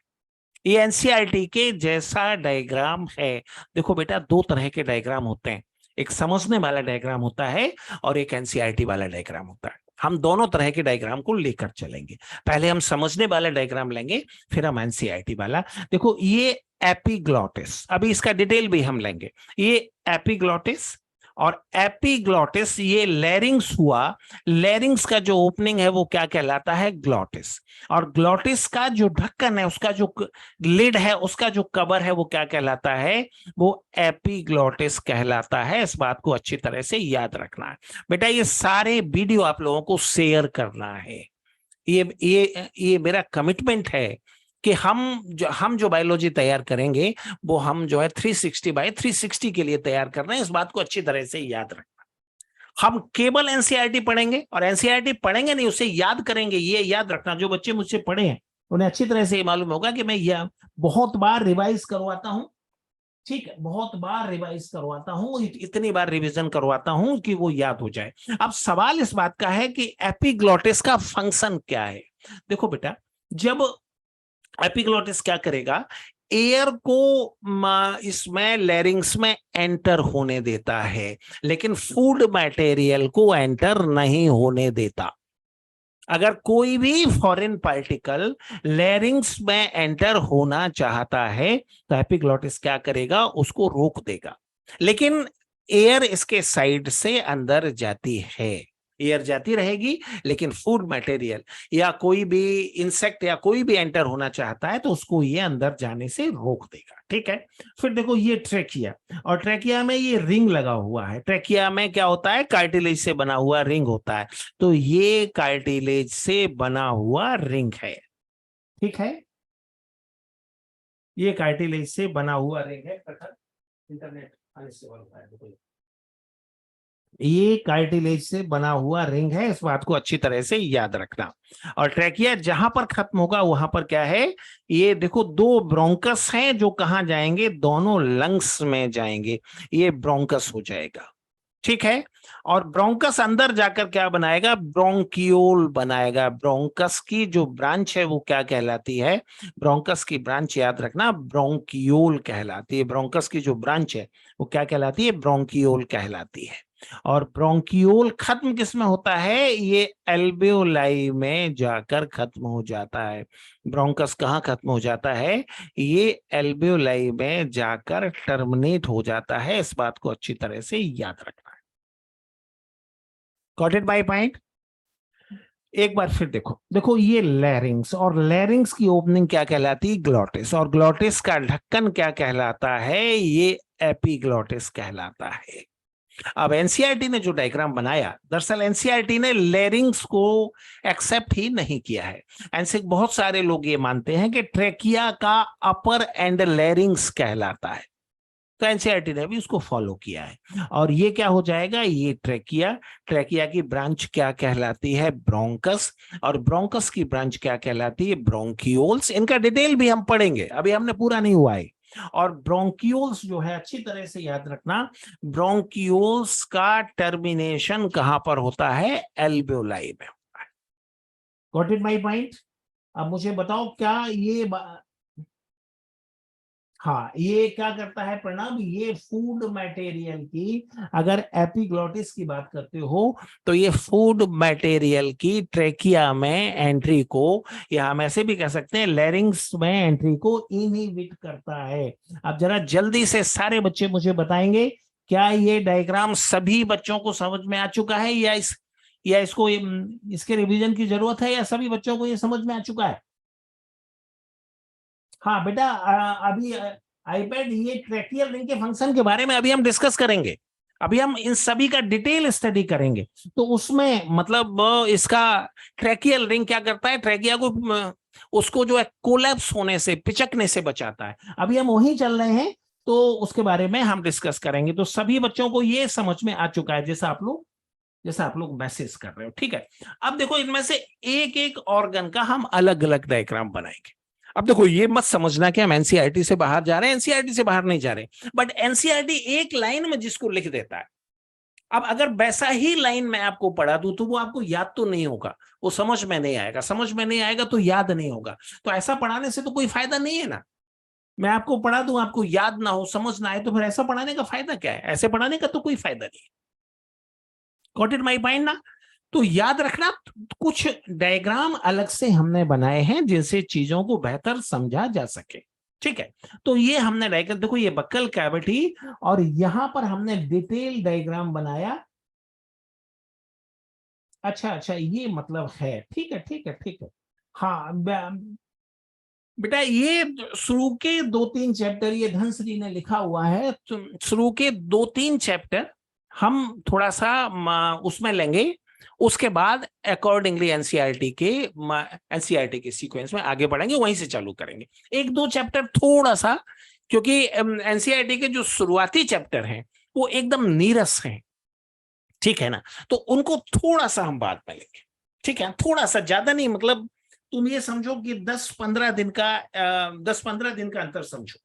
ये एनसीईआरटी के जैसा डायग्राम है। देखो बेटा, दो तरह के डायग्राम होते हैं, एक समझने वाला डायग्राम होता है और एक एनसीईआरटी वाला डायग्राम होता है। हम दोनों तरह के डायग्राम को लेकर चलेंगे, पहले हम समझने वाला डायग्राम लेंगे, फिर हम एनसीईआरटी वाला। देखो ये एपिग्लॉटिस, अभी इसका डिटेल भी हम लेंगे, ये एपिग्लॉटिस, और एपिग्लॉटिस ये लैरिंग्स हुआ, लैरिंग्स का जो ओपनिंग है वो क्या कहलाता है, ग्लॉटिस, और ग्लॉटिस का जो ढक्कन है, उसका जो लिड है, उसका जो कवर है वो क्या कहलाता है, वो एपिग्लॉटिस कहलाता है। इस बात को अच्छी तरह से याद रखना है बेटा, ये सारे वीडियो आप लोगों को शेयर करना है, ये मेरा कमिटमेंट है कि हम जो बायोलॉजी तैयार करेंगे वो हम जो है 360/360 के लिए तैयार कर रहे हैं, इस बात को अच्छी तरह से याद रखना। हम केवल एनसीईआरटी पढ़ेंगे, और एनसीईआरटी पढ़ेंगे नहीं, उसे याद करेंगे, ये याद रखना। जो बच्चे मुझसे पढ़े हैं उन्हें अच्छी तरह से ये मालूम होगा कि मैं यह बहुत बार रिवाइज करवाता हूं। ठीक है, बहुत बार रिवाइज करवाता हूं, इतनी बार रिवीजन करवाता हूं कि वो याद हो जाए। अब सवाल इस बात का है कि एपिग्लॉटिस का फंक्शन क्या है। देखो बेटा, जब एपिग्लॉटिस क्या करेगा, एयर को इसमें लैरिंग्स में एंटर होने देता है, लेकिन फूड मटेरियल को एंटर नहीं होने देता। अगर कोई भी फॉरेन पार्टिकल लैरिंग्स में एंटर होना चाहता है तो एपिग्लॉटिस क्या करेगा, उसको रोक देगा। लेकिन एयर इसके साइड से अंदर जाती है, एयर जाती रहेगी, लेकिन फूड मटेरियल या कोई भी इंसेक्ट या कोई भी एंटर होना चाहता है तो उसको ये अंदर जाने से रोक देगा। ठीक है। फिर देखो ये ट्रेकिया, और ट्रेकिया में ये रिंग लगा हुआ है। ट्रेकिया में क्या होता है, कार्टिलेज से बना हुआ रिंग होता है, तो ये कार्टिलेज से बना हुआ रिंग है। ठीक है, ये कार्टिलेज से बना हुआ रिंग है। इंटरनेट अनस्टेबल होता है, देखो ये कार्टिलेज से बना हुआ रिंग है, इस बात को अच्छी तरह से याद रखना। और ट्रैकिया जहां पर खत्म होगा वहां पर क्या है, ये देखो दो ब्रोंकस हैं जो कहां जाएंगे, दोनों लंग्स में जाएंगे, ये ब्रोंकस हो जाएगा। ठीक है। और ब्रोंकस अंदर जाकर क्या बनाएगा, ब्रोंकियोल बनाएगा। ब्रोंकस की जो ब्रांच है वो क्या कहलाती है, ब्रोंकस की ब्रांच याद रखना ब्रोंकियोल कहलाती है। ब्रोंकस की जो ब्रांच है वो क्या कहलाती है, ब्रोंकियोल कहलाती है। और ब्रोंकियोल खत्म किस में होता है, ये एल्वेओलाई में जाकर खत्म हो जाता है। ब्रोंकस कहाँ खत्म हो जाता है, ये एल्वेओलाई में जाकर टर्मिनेट हो जाता है। इस बात को अच्छी तरह से याद रखना है। Got it by point. एक बार फिर देखो, देखो ये लैरिंग्स, और लैरिंग्स की ओपनिंग क्या कहलाती है, ग्लॉटिस, और ग्लॉटिस का ढक्कन क्या कहलाता है, ये एपिग्लॉटिस कहलाता है। अब एनसीईआरटी ने जो डायग्राम बनाया, दरअसल एनसीईआरटी ने लैरिंग्स को एक्सेप्ट ही नहीं किया है। ऐसे बहुत सारे लोग ये मानते हैं कि ट्रेकिया का अपर एंड लैरिंग्स कहलाता है, तो एनसीईआरटी ने भी उसको फॉलो किया है। और ये क्या हो जाएगा, ये ट्रेकिया, ट्रेकिया की ब्रांच क्या कहलाती है, ब्रोंकस, और ब्रोंकस की ब्रांच क्या कहलाती है, ब्रोंकियोल्स। इनका डिटेल भी हम पढ़ेंगे, अभी हमने पूरा नहीं हुआ है। और ब्रोंकियोल्स जो है, अच्छी तरह से याद रखना, ब्रोंकियोल्स का टर्मिनेशन कहां पर होता है, एल्वेओलाई में होता है। Got it my point. अब मुझे बताओ क्या ये हाँ, ये क्या करता है प्रणब, ये फूड मटेरियल की, अगर एपिग्लॉटिस की बात करते हो तो ये फूड मटेरियल की ट्रेकिया में एंट्री को, या हम ऐसे भी कह सकते हैं लैरिंग्स में एंट्री को इनहिबिट करता है। अब जरा जल्दी से सारे बच्चे मुझे बताएंगे, क्या ये डायग्राम सभी बच्चों को समझ में आ चुका है, या इसको इसके रिवीजन की जरूरत है, या सभी बच्चों को ये समझ में आ चुका है। हाँ बेटा, अभी आईपैड, ये ट्रैकियल रिंग के फंक्शन के बारे में अभी हम डिस्कस करेंगे। अभी हम इन सभी का डिटेल स्टडी करेंगे। तो उसमें मतलब इसका ट्रैकियल रिंग क्या करता है, ट्रैकिया को उसको जो है कोलैप्स होने से, पिचकने से बचाता है। अभी हम वहीं चल रहे हैं, तो उसके बारे में हम डिस्कस करेंगे। तो सभी बच्चों को ये समझ में आ चुका है, जैसा आप लोग मैसेज कर रहे हो। ठीक है। अब देखो इनमें से एक एक ऑर्गन का हम अलग अलग डायग्राम बनाएंगे। अब देखो ये मत समझना कि हम एनसीईआरटी से बाहर जा रहे हैं, एनसीईआरटी से बाहर नहीं जा रहे, बट एनसीईआरटी एक लाइन में जिसको लिख देता है, अब अगर वैसा ही लाइन मैं आपको पढ़ा दूं तो वो आपको याद तो नहीं होगा, वो समझ में नहीं आएगा, समझ में नहीं आएगा तो याद नहीं होगा। तो ऐसा पढ़ाने से तो कोई फायदा नहीं है ना। मैं आपको पढ़ा दूं, आपको याद ना हो, समझ ना आए, तो फिर ऐसा पढ़ाने का फायदा क्या है, ऐसे पढ़ाने का तो कोई फायदा नहीं है। गॉट इट माय पॉइंट ना। तो याद रखना, कुछ डायग्राम अलग से हमने बनाए हैं जिनसे चीजों को बेहतर समझा जा सके। ठीक है। तो ये हमने डायग्राम, देखो ये बक्कल कैविटी, और यहां पर हमने डिटेल डायग्राम बनाया। अच्छा अच्छा, ये मतलब है, ठीक है ठीक है ठीक है। हाँ बेटा, ये शुरू के 2-3 चैप्टर, ये धनश्री ने लिखा हुआ है, तो शुरू के 2-3 चैप्टर हम थोड़ा सा उसमें लेंगे। उसके बाद अकॉर्डिंगली एनसीईआरटी के सीक्वेंस में आगे बढ़ेंगे, वहीं से चालू करेंगे। 1-2 चैप्टर थोड़ा सा, क्योंकि एनसीईआरटी के जो शुरुआती चैप्टर हैं वो एकदम नीरस हैं, ठीक है ना, तो उनको थोड़ा सा हम बाद में लेंगे। ठीक है, थोड़ा सा, ज्यादा नहीं, मतलब तुम ये समझो कि 10-15 दिन का अंतर समझो,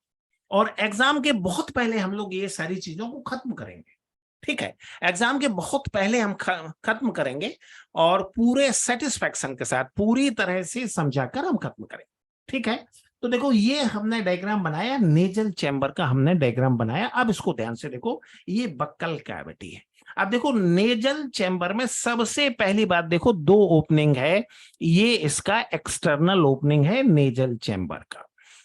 और एग्जाम के बहुत पहले हम लोग ये सारी चीजों को खत्म करेंगे। ठीक है, एग्जाम के बहुत पहले हम खत्म करेंगे, और पूरे सेटिस्फैक्शन के साथ पूरी तरह से समझाकर हम खत्म करेंगे। ठीक है। तो देखो ये हमने डायग्राम बनाया, नेजल चैम्बर का हमने डायग्राम बनाया। अब इसको ध्यान से देखो, ये बक्कल कैविटी है। अब देखो नेजल चैम्बर में सबसे पहली बात देखो, दो ओपनिंग है, ये इसका एक्सटर्नल ओपनिंग है नेजल चैम्बर का।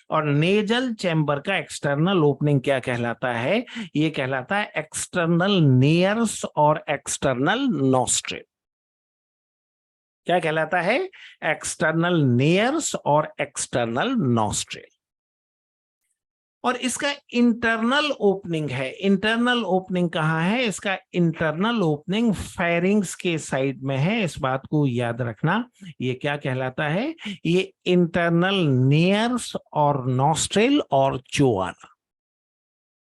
और नेजल चैम्बर का एक्सटर्नल ओपनिंग क्या कहलाता है? ये कहलाता है एक्सटर्नल नेयर्स और एक्सटर्नल नॉस्ट्रिल। क्या कहलाता है? एक्सटर्नल नेयर्स और एक्सटर्नल नॉस्ट्रिल। और इसका इंटरनल ओपनिंग है। इंटरनल ओपनिंग कहाँ है? इसका इंटरनल ओपनिंग फेरिंग्स के साइड में है, इस बात को याद रखना। ये क्या कहलाता है? ये इंटरनल नेयर्स और नॉस्ट्रिल और चोआना।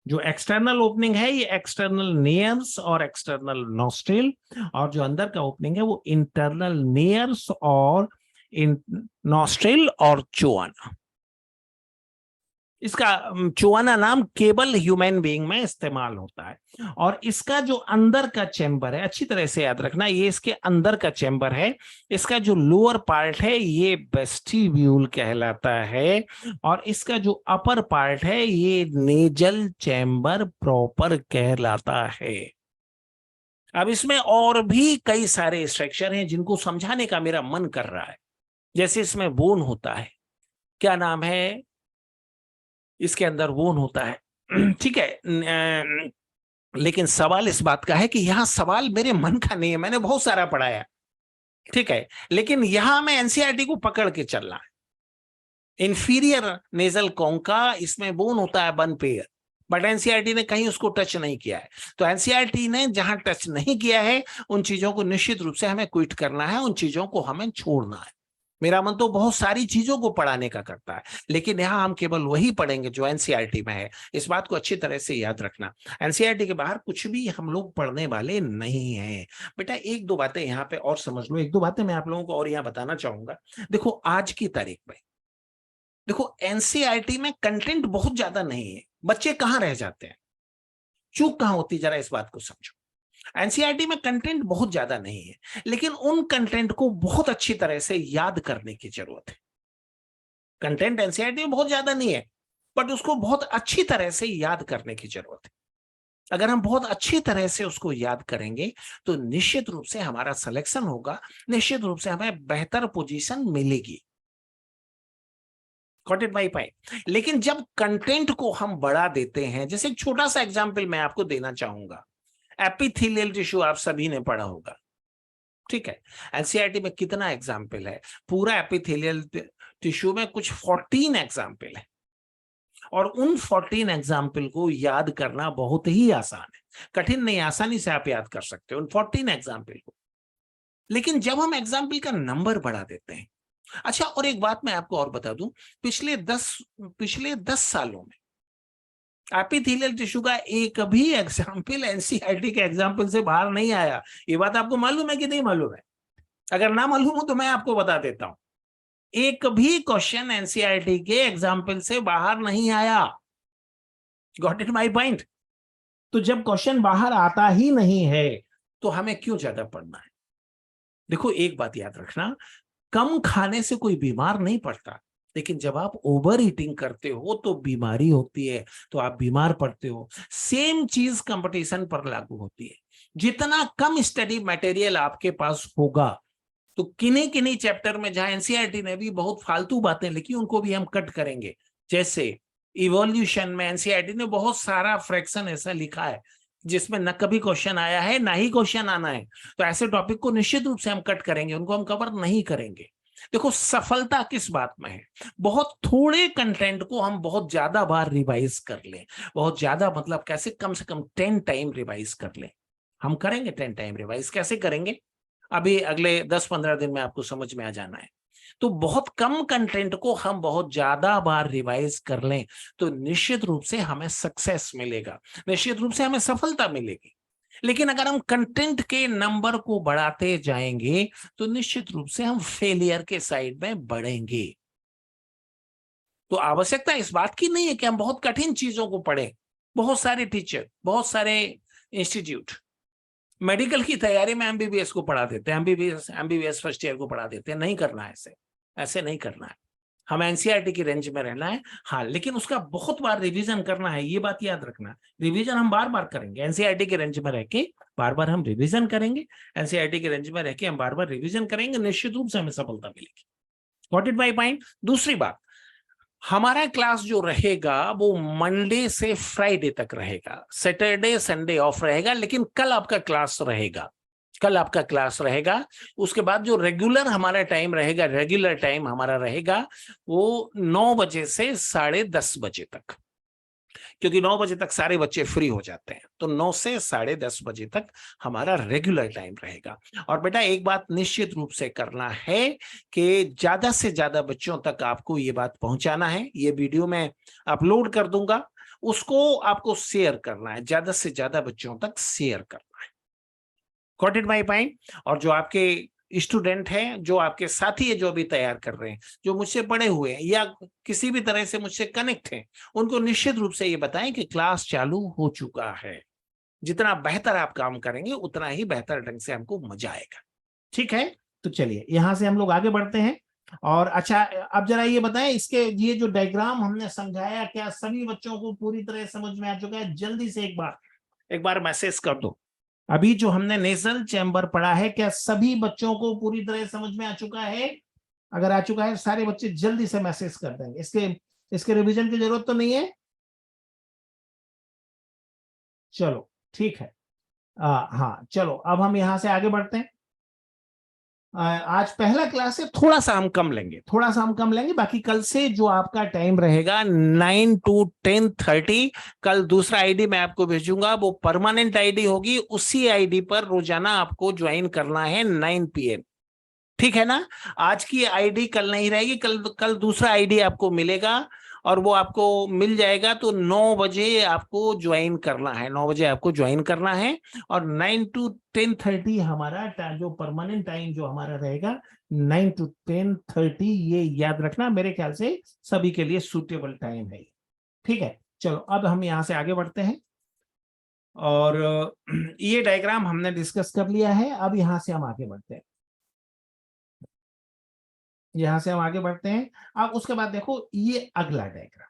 जो एक्सटर्नल ओपनिंग है ये एक्सटर्नल नेयर्स और एक्सटर्नल नॉस्ट्रिल, और जो अंदर का ओपनिंग है वो इंटरनल नेयर्स और नॉस्ट्रिल और चोआना। इसका चोआना नाम केवल ह्यूमन बीइंग में इस्तेमाल होता है। और इसका जो अंदर का चैम्बर है, अच्छी तरह से याद रखना, ये इसके अंदर का चैम्बर है। इसका जो लोअर पार्ट है ये वेस्टिब्यूल कहलाता है, और इसका जो अपर पार्ट है ये नेजल चैम्बर प्रॉपर कहलाता है। अब इसमें और भी कई सारे स्ट्रक्चर हैं जिनको समझाने का मेरा मन कर रहा है। जैसे इसमें बोन होता है, क्या नाम है, इसके अंदर बोन होता है, ठीक है। लेकिन सवाल इस बात का है कि यहां सवाल मेरे मन का नहीं है, मैंने बहुत सारा पढ़ाया, ठीक है, लेकिन यहां मैं एनसीईआरटी को पकड़ के चलना है। इंफीरियर नेजल कॉन्का, इसमें बोन होता है 1 पेयर, बट एनसीईआरटी ने कहीं उसको टच नहीं किया है। तो एनसीईआरटी ने जहां टच नहीं किया है उन चीजों को निश्चित रूप से हमें क्विट करना है, उन चीजों को हमें छोड़ना है। मेरा मन तो बहुत सारी चीजों को पढ़ाने का करता है, लेकिन यहां हम केवल वही पढ़ेंगे जो एनसीईआरटी में है। इस बात को अच्छी तरह से याद रखना, एनसीईआरटी के बाहर कुछ भी हम लोग पढ़ने वाले नहीं हैं। बेटा एक दो बातें यहाँ पे और समझ लो, एक दो बातें मैं आप लोगों को और यहाँ बताना चाहूंगा। देखो आज की तारीख में, देखो एनसीईआरटी में कंटेंट बहुत ज्यादा नहीं है, बच्चे कहाँ रह जाते हैं, चूक कहाँ होती, जरा इस बात को समझो। एनसीईआरटी में कंटेंट बहुत ज्यादा नहीं है, लेकिन उन कंटेंट को बहुत अच्छी तरह से याद करने की जरूरत है। कंटेंट एनसीईआरटी में बहुत ज्यादा नहीं है, बट उसको बहुत अच्छी तरह से याद करने की जरूरत है। अगर हम बहुत अच्छी तरह से उसको याद करेंगे तो निश्चित रूप से हमारा सिलेक्शन होगा, निश्चित रूप से हमें बेहतर पोजीशन मिलेगी। Got it my point. लेकिन जब कंटेंट को हम बढ़ा देते हैं, जैसे एक छोटा सा एग्जांपल मैं आपको देना चाहूंगा, एपिथेलियल टिश्यू आप सभी ने पढ़ा होगा, ठीक है। एनसीईआरटी में कितना एग्जाम्पल है, पूरा एपिथेलियल टिश्यू में कुछ 14 एग्जाम्पल है, और उन 14 एग्जाम्पल को याद करना बहुत ही आसान है, कठिन नहीं, आसानी से आप याद कर सकते हो उन 14 एग्जाम्पल को। लेकिन जब हम एग्जाम्पल का नंबर बढ़ा देते हैं, अच्छा और एक बात मैं आपको और बता दूं, पिछले 10 सालों में एपिथेलियल टिश्यू का एक भी एग्जाम्पल एनसीईआरटी के एग्जाम्पल से बाहर नहीं आया। ये बात आपको मालूम है कि नहीं मालूम है? अगर ना मालूम हो तो मैं आपको बता देता हूं, एक भी क्वेश्चन एनसीईआरटी के एग्जाम्पल से बाहर नहीं आया। Got it my point. तो जब क्वेश्चन बाहर आता ही नहीं है तो हमें क्यों ज्यादा पढ़ना है? देखो एक बात याद रखना, कम खाने से कोई बीमार नहीं पड़ता, लेकिन जब आप ओवर ईटिंग करते हो तो बीमारी होती है, तो आप बीमार पड़ते हो। सेम चीज कंपटीशन पर लागू होती है। जितना कम स्टडी मटेरियल आपके पास होगा, तो किन्हीं किन्हीं चैप्टर में जहां एनसीईआरटी ने भी बहुत फालतू बातें लिखी उनको भी हम कट करेंगे। जैसे इवोल्यूशन में एनसीईआरटी ने बहुत सारा फ्रैक्शन ऐसा लिखा है जिसमें न कभी क्वेश्चन आया है ना ही क्वेश्चन आना है, तो ऐसे टॉपिक को निश्चित रूप से हम कट करेंगे, उनको हम कवर नहीं करेंगे। देखो सफलता किस बात में है, बहुत थोड़े कंटेंट को हम बहुत ज्यादा बार रिवाइज कर लें। बहुत ज्यादा मतलब कैसे, कम से कम 10 टाइम रिवाइज कर लें। हम करेंगे 10 टाइम रिवाइज, कैसे करेंगे अभी अगले 10-15 दिन में आपको समझ में आ जाना है। तो बहुत कम कंटेंट को हम बहुत ज्यादा बार रिवाइज कर लें तो निश्चित रूप से हमें सक्सेस मिलेगा, निश्चित रूप से हमें सफलता मिलेगी। लेकिन अगर हम कंटेंट के नंबर को बढ़ाते जाएंगे तो निश्चित रूप से हम फेलियर के साइड में बढ़ेंगे। तो आवश्यकता इस बात की नहीं है कि हम बहुत कठिन चीजों को पढ़ें। बहुत सारे टीचर, बहुत सारे इंस्टीट्यूट मेडिकल की तैयारी में एमबीबीएस को पढ़ा देते हैं, एमबीबीएस फर्स्ट ईयर को पढ़ा देते हैं। नहीं करना है, ऐसे नहीं करना है। हमें एनसीईआरटी की रेंज में रहना है। हाँ, लेकिन उसका बहुत बार रिवीजन करना है, ये बात याद रखना। रिवीजन हम बार बार करेंगे, एनसीईआरटी के रेंज में रह के बार बार हम रिवीजन करेंगे, एनसीईआरटी के रेंज में रह के हम बार बार रिवीजन करेंगे, निश्चित रूप से हमें सफलता मिलेगी। Got it my point. दूसरी बात, हमारा क्लास जो रहेगा वो मंडे से फ्राइडे तक रहेगा, सैटरडे संडे ऑफ रहेगा, लेकिन कल आपका क्लास रहेगा, कल आपका क्लास रहेगा। उसके बाद जो रेगुलर हमारा टाइम रहेगा, रेगुलर टाइम हमारा रहेगा वो 9 बजे से 10:30 बजे तक, क्योंकि 9 बजे तक सारे बच्चे फ्री हो जाते हैं, तो 9 से 10:30 बजे तक हमारा रेगुलर टाइम रहेगा। और बेटा एक बात निश्चित रूप से करना है कि ज्यादा से ज्यादा बच्चों तक आपको ये बात पहुंचाना है। ये वीडियो मैं अपलोड कर दूंगा, उसको आपको शेयर करना है, ज्यादा से ज्यादा बच्चों तक शेयर करना है। Got it my point. और जो आपके स्टूडेंट हैं, जो आपके साथी है, जो अभी तैयार कर रहे हैं, जो मुझसे पढ़े हुए हैं या किसी भी तरह से मुझसे कनेक्ट हैं, उनको निश्चित रूप से ये बताएं कि क्लास चालू हो चुका है। जितना बेहतर आप काम करेंगे उतना ही बेहतर ढंग से हमको मजा आएगा। ठीक है, तो चलिए यहां से हम लोग आगे बढ़ते हैं। और अच्छा, अब जरा ये बताएं, इसके ये जो डायग्राम हमने समझाया, क्या सभी बच्चों को पूरी तरह समझ में आ चुका है? जल्दी से एक बार मैसेज कर दो। अभी जो हमने नेजल चैम्बर पढ़ा है, क्या सभी बच्चों को पूरी तरह समझ में आ चुका है? अगर आ चुका है, सारे बच्चे जल्दी से मैसेज कर देंगे। इसके रिवीजन की जरूरत तो नहीं है? चलो ठीक है। हाँ चलो, अब हम यहां से आगे बढ़ते हैं। आज पहला क्लास है, थोड़ा सा हम कम लेंगे, बाकी कल से जो आपका टाइम रहेगा 9 to 10:30। कल दूसरा आईडी मैं आपको भेजूंगा, वो परमानेंट आईडी होगी, उसी आईडी पर रोजाना आपको ज्वाइन करना है 9 PM। ठीक है ना? आज की आईडी कल नहीं रहेगी, कल दूसरा आईडी आपको मिलेगा, और वो आपको मिल जाएगा तो 9 बजे आपको ज्वाइन करना है, 9 बजे आपको ज्वाइन करना है। और 9 to 10:30 हमारा जो परमानेंट टाइम जो हमारा रहेगा, 9 to 10:30, ये याद रखना, मेरे ख्याल से सभी के लिए सूटेबल टाइम है। ठीक है, चलो अब हम यहाँ से आगे बढ़ते हैं। और ये डायग्राम हमने डिस्कस कर लिया है। अब यहाँ से हम आगे बढ़ते हैं, अब उसके बाद देखो ये अगला डायग्राम।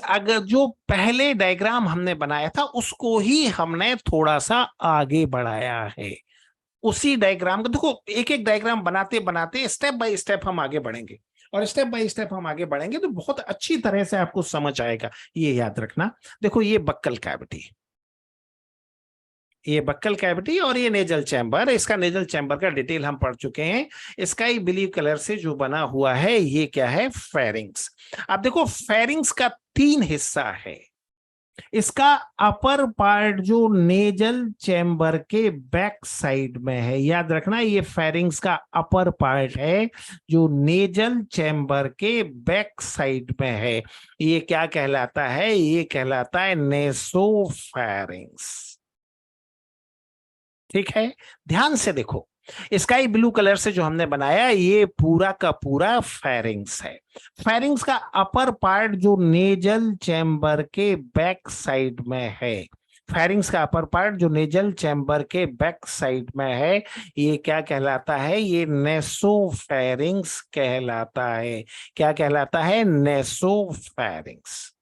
अगर जो पहले डायग्राम हमने बनाया था उसको ही हमने थोड़ा सा आगे बढ़ाया है। उसी डायग्राम को देखो, एक एक डायग्राम बनाते बनाते स्टेप बाय स्टेप हम आगे बढ़ेंगे, और स्टेप बाय स्टेप हम आगे बढ़ेंगे तो बहुत अच्छी तरह से आपको समझ आएगा। ये याद रखना। देखो ये बक्कल कैविटी, ये बक्कल कैविटी और ये नेजल चैम्बर। इसका नेजल चैम्बर का डिटेल हम पढ़ चुके हैं। स्काई ब्लू कलर से जो बना हुआ है ये क्या है? फेरिंग्स। अब देखो फेरिंग्स का 3 हिस्सा है। इसका अपर पार्ट जो नेजल चैम्बर के बैक साइड में है, याद रखना, ये फेरिंग्स का अपर पार्ट है जो नेजल चैम्बर के बैक साइड में है। ये क्या कहलाता है? ये कहलाता है नेसोफेरिंग्स। ठीक है, ध्यान से देखो, स्काई ब्लू कलर से जो हमने बनाया ये पूरा का पूरा फेरिंग्स है। फेरिंग्स का अपर पार्ट जो नेजल चैम्बर के बैक साइड में है, फेरिंग्स का अपर पार्ट जो नेजल चैम्बर के बैक साइड में है, ये क्या कहलाता है? ये नेसोफेरिंग्स कहलाता है। क्या कहलाता है? नेसोफेरिंग्स।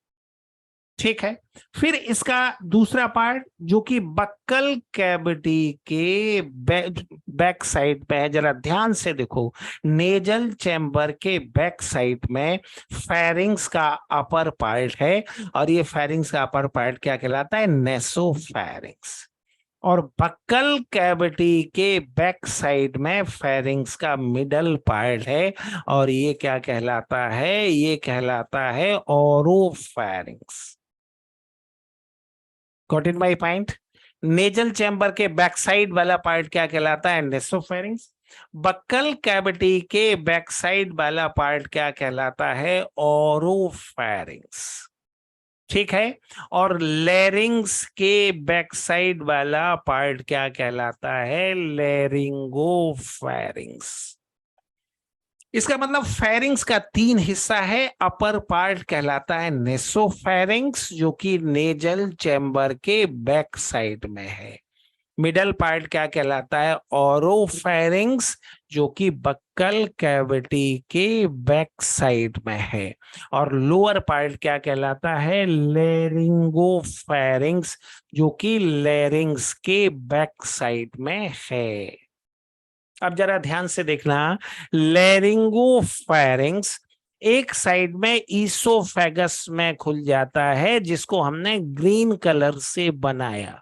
ठीक है, फिर इसका दूसरा पार्ट जो कि बक्कल कैविटी के बैक साइड पे है, जरा ध्यान से देखो, नेजल चैम्बर के बैक साइड में फेरिंग्स का अपर पार्ट है, और ये फेरिंग्स का अपर पार्ट क्या कहलाता है? नेसोफेरिंग्स। और बक्कल कैविटी के बैक साइड में फेरिंग्स का मिडल पार्ट है, और ये क्या कहलाता है? ये कहलाता है oropharynx. Got it my point? Nasal chamber के बैक साइड वाला पार्ट क्या कहलाता है? नेसोफेरिंग्स। बक्कल कैविटी के बैक साइड वाला पार्ट क्या कहलाता है? ओरोफेरिंग्स। ठीक है, और लेरिंग्स के बैक साइड वाला पार्ट क्या कहलाता है? लेरिंगोफेरिंग्स। इसका मतलब फेरिंग्स का 3 हिस्सा है। अपर पार्ट कहलाता है नेसोफेरिंग्स जो कि नेजल चैम्बर के बैक साइड में है। मिडल पार्ट क्या कहलाता है? ओरोफेरिंक्स, जो कि बक्कल कैविटी के बैक साइड में है। और लोअर पार्ट क्या कहलाता है? लेरिंगोफेरिंक्स, जो कि लेरिंग्स के बैक साइड में है। अब जरा ध्यान से देखना, लेरिंगोफेरिंक्स एक साइड में ईसोफेगस में खुल जाता है, जिसको हमने ग्रीन कलर से बनाया।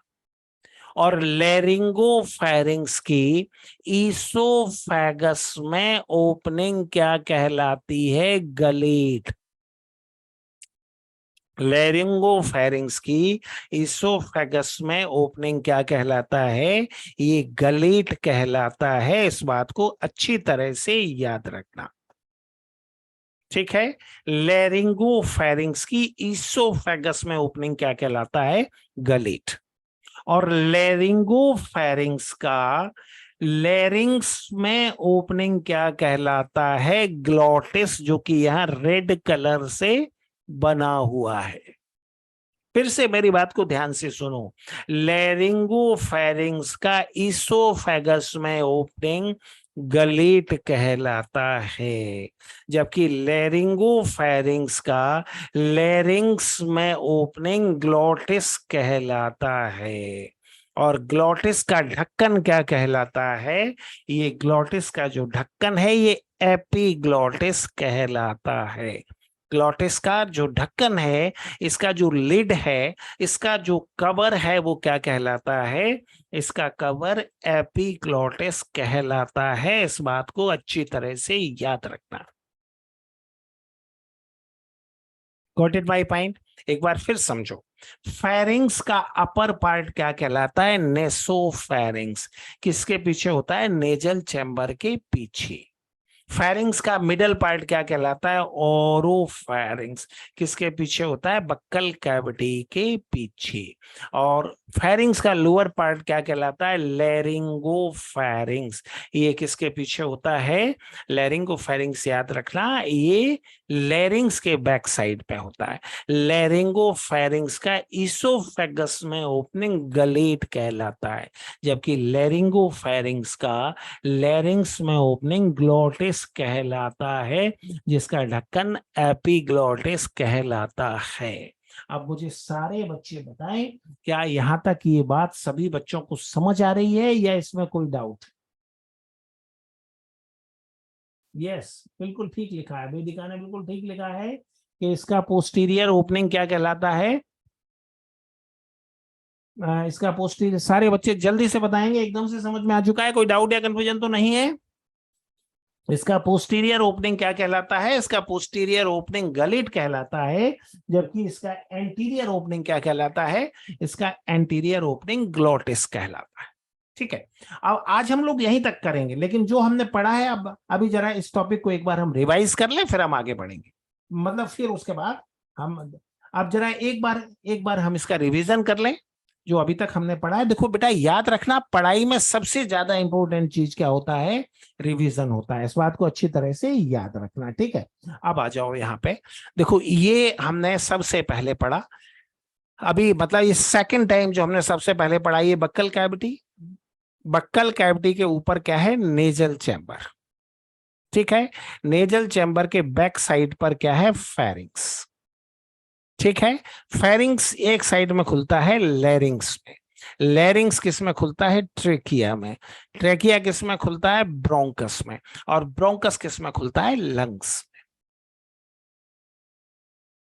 और लेरिंगोफेरिंक्स की ईसोफेगस में ओपनिंग क्या कहलाती है? गलेट। लेरिंगोफेरिंक्स की ईसोफेगस में ओपनिंग क्या कहलाता है? ये गलेट कहलाता है। इस बात को अच्छी तरह से याद रखना, ठीक है। लेरिंगोफेरिंक्स की ईसोफेगस में ओपनिंग क्या कहलाता है? गलेट। और लेरिंगोफेरिंक्स का लेरिंग्स में ओपनिंग क्या कहलाता है? ग्लॉटिस, जो कि यहां रेड कलर से बना हुआ है। फिर से मेरी बात को ध्यान से सुनो, लेरिंगोफेरिंक्स का ईसोफेगस में ओपनिंग गलेट कहलाता है, जबकि लेरिंगोफेरिंक्स का लेरिंग्स में ओपनिंग ग्लॉटिस कहलाता है। और ग्लॉटिस का ढक्कन क्या कहलाता है? ये ग्लॉटिस का जो ढक्कन है ये एपीग्लॉटिस कहलाता है। ग्लॉटिस का जो ढक्कन है, इसका जो लिड है, इसका जो कवर है, वो क्या कहलाता है? इसका कवर एपीग्लॉटिस कहलाता है। इस बात को अच्छी तरह से याद रखना। Got it my point? एक बार फिर समझो, फेरिंग्स का अपर पार्ट क्या कहलाता है? नेसोफेरिंग्स। किसके पीछे होता है? नेजल चैम्बर के पीछे। फेरिंग्स का मिडल पार्ट क्या कहलाता है? ओरोफेरिंग्स। किसके पीछे होता है? बक्कल कैविटी के पीछे। और फेरिंग्स का लोअर पार्ट क्या कहलाता है? लेरिंगोफेरिंग्स। ये किसके पीछे होता है? लेरिंगोफेरिंग्स, याद रखना, ये लेरिंग्स के बैक साइड पे होता है। लेरिंगोफेरिंग्स का ईसोफेगस में ओपनिंग गलेट कहलाता है, जबकि लेरिंगोफेरिंग्स का लेरिंग्स में ओपनिंग ग्लोटिस कहलाता है, जिसका ढक्कन एपीग्लोटिस कहलाता है। अब मुझे सारे बच्चे बताएं, क्या यहां तक ये बात सभी बच्चों को समझ आ रही है या इसमें कोई डाउट? यस, बिल्कुल ठीक लिखा है, वेदिका ने बिल्कुल ठीक लिखा है कि इसका पोस्टीरियर ओपनिंग क्या कहलाता है? इसका पोस्टीरियर, सारे बच्चे जल्दी से बताएंगे, एकदम से समझ में आ चुका है? कोई डाउट या कंफ्यूजन तो नहीं है? इसका पोस्टीरियर ओपनिंग क्या कहलाता है? इसका पोस्टीरियर ओपनिंग गलिट कहलाता है, जबकि इसका एंटीरियर ओपनिंग क्या कहलाता है? इसका एंटीरियर ओपनिंग ग्लोटिस कहलाता है। ठीक है, अब आज हम लोग यहीं तक करेंगे, लेकिन जो हमने पढ़ा है अब अभी जरा इस टॉपिक को एक बार हम रिवाइज कर लें, फिर हम आगे बढ़ेंगे। मतलब फिर उसके बाद हम, अब जरा एक बार हम इसका रिवीजन कर लें जो अभी तक हमने पढ़ा है। देखो बेटा, याद रखना, पढ़ाई में सबसे ज्यादा इंपॉर्टेंट चीज क्या होता है? रिवीजन होता है। इस बात को अच्छी तरह से याद रखना, ठीक है। अब आ जाओ यहाँ पे, देखो ये हमने सबसे पहले पढ़ा, अभी मतलब ये सेकंड टाइम जो हमने सबसे पहले पढ़ा, ये बक्कल कैविटी। बक्कल कैविटी के ऊपर क्या है? नेजल चैम्बर, ठीक है। नेजल चैम्बर के बैक साइड पर क्या है? फेरिंग्स, ठीक है। फेरिंग्स एक साइड में खुलता है लेरिंग्स में। लेरिंग्स किस में खुलता है? ट्रेकिया में। ट्रेकिया किस में खुलता है? ब्रोंकस में। और ब्रोंकस किस में खुलता है? लंग्स में।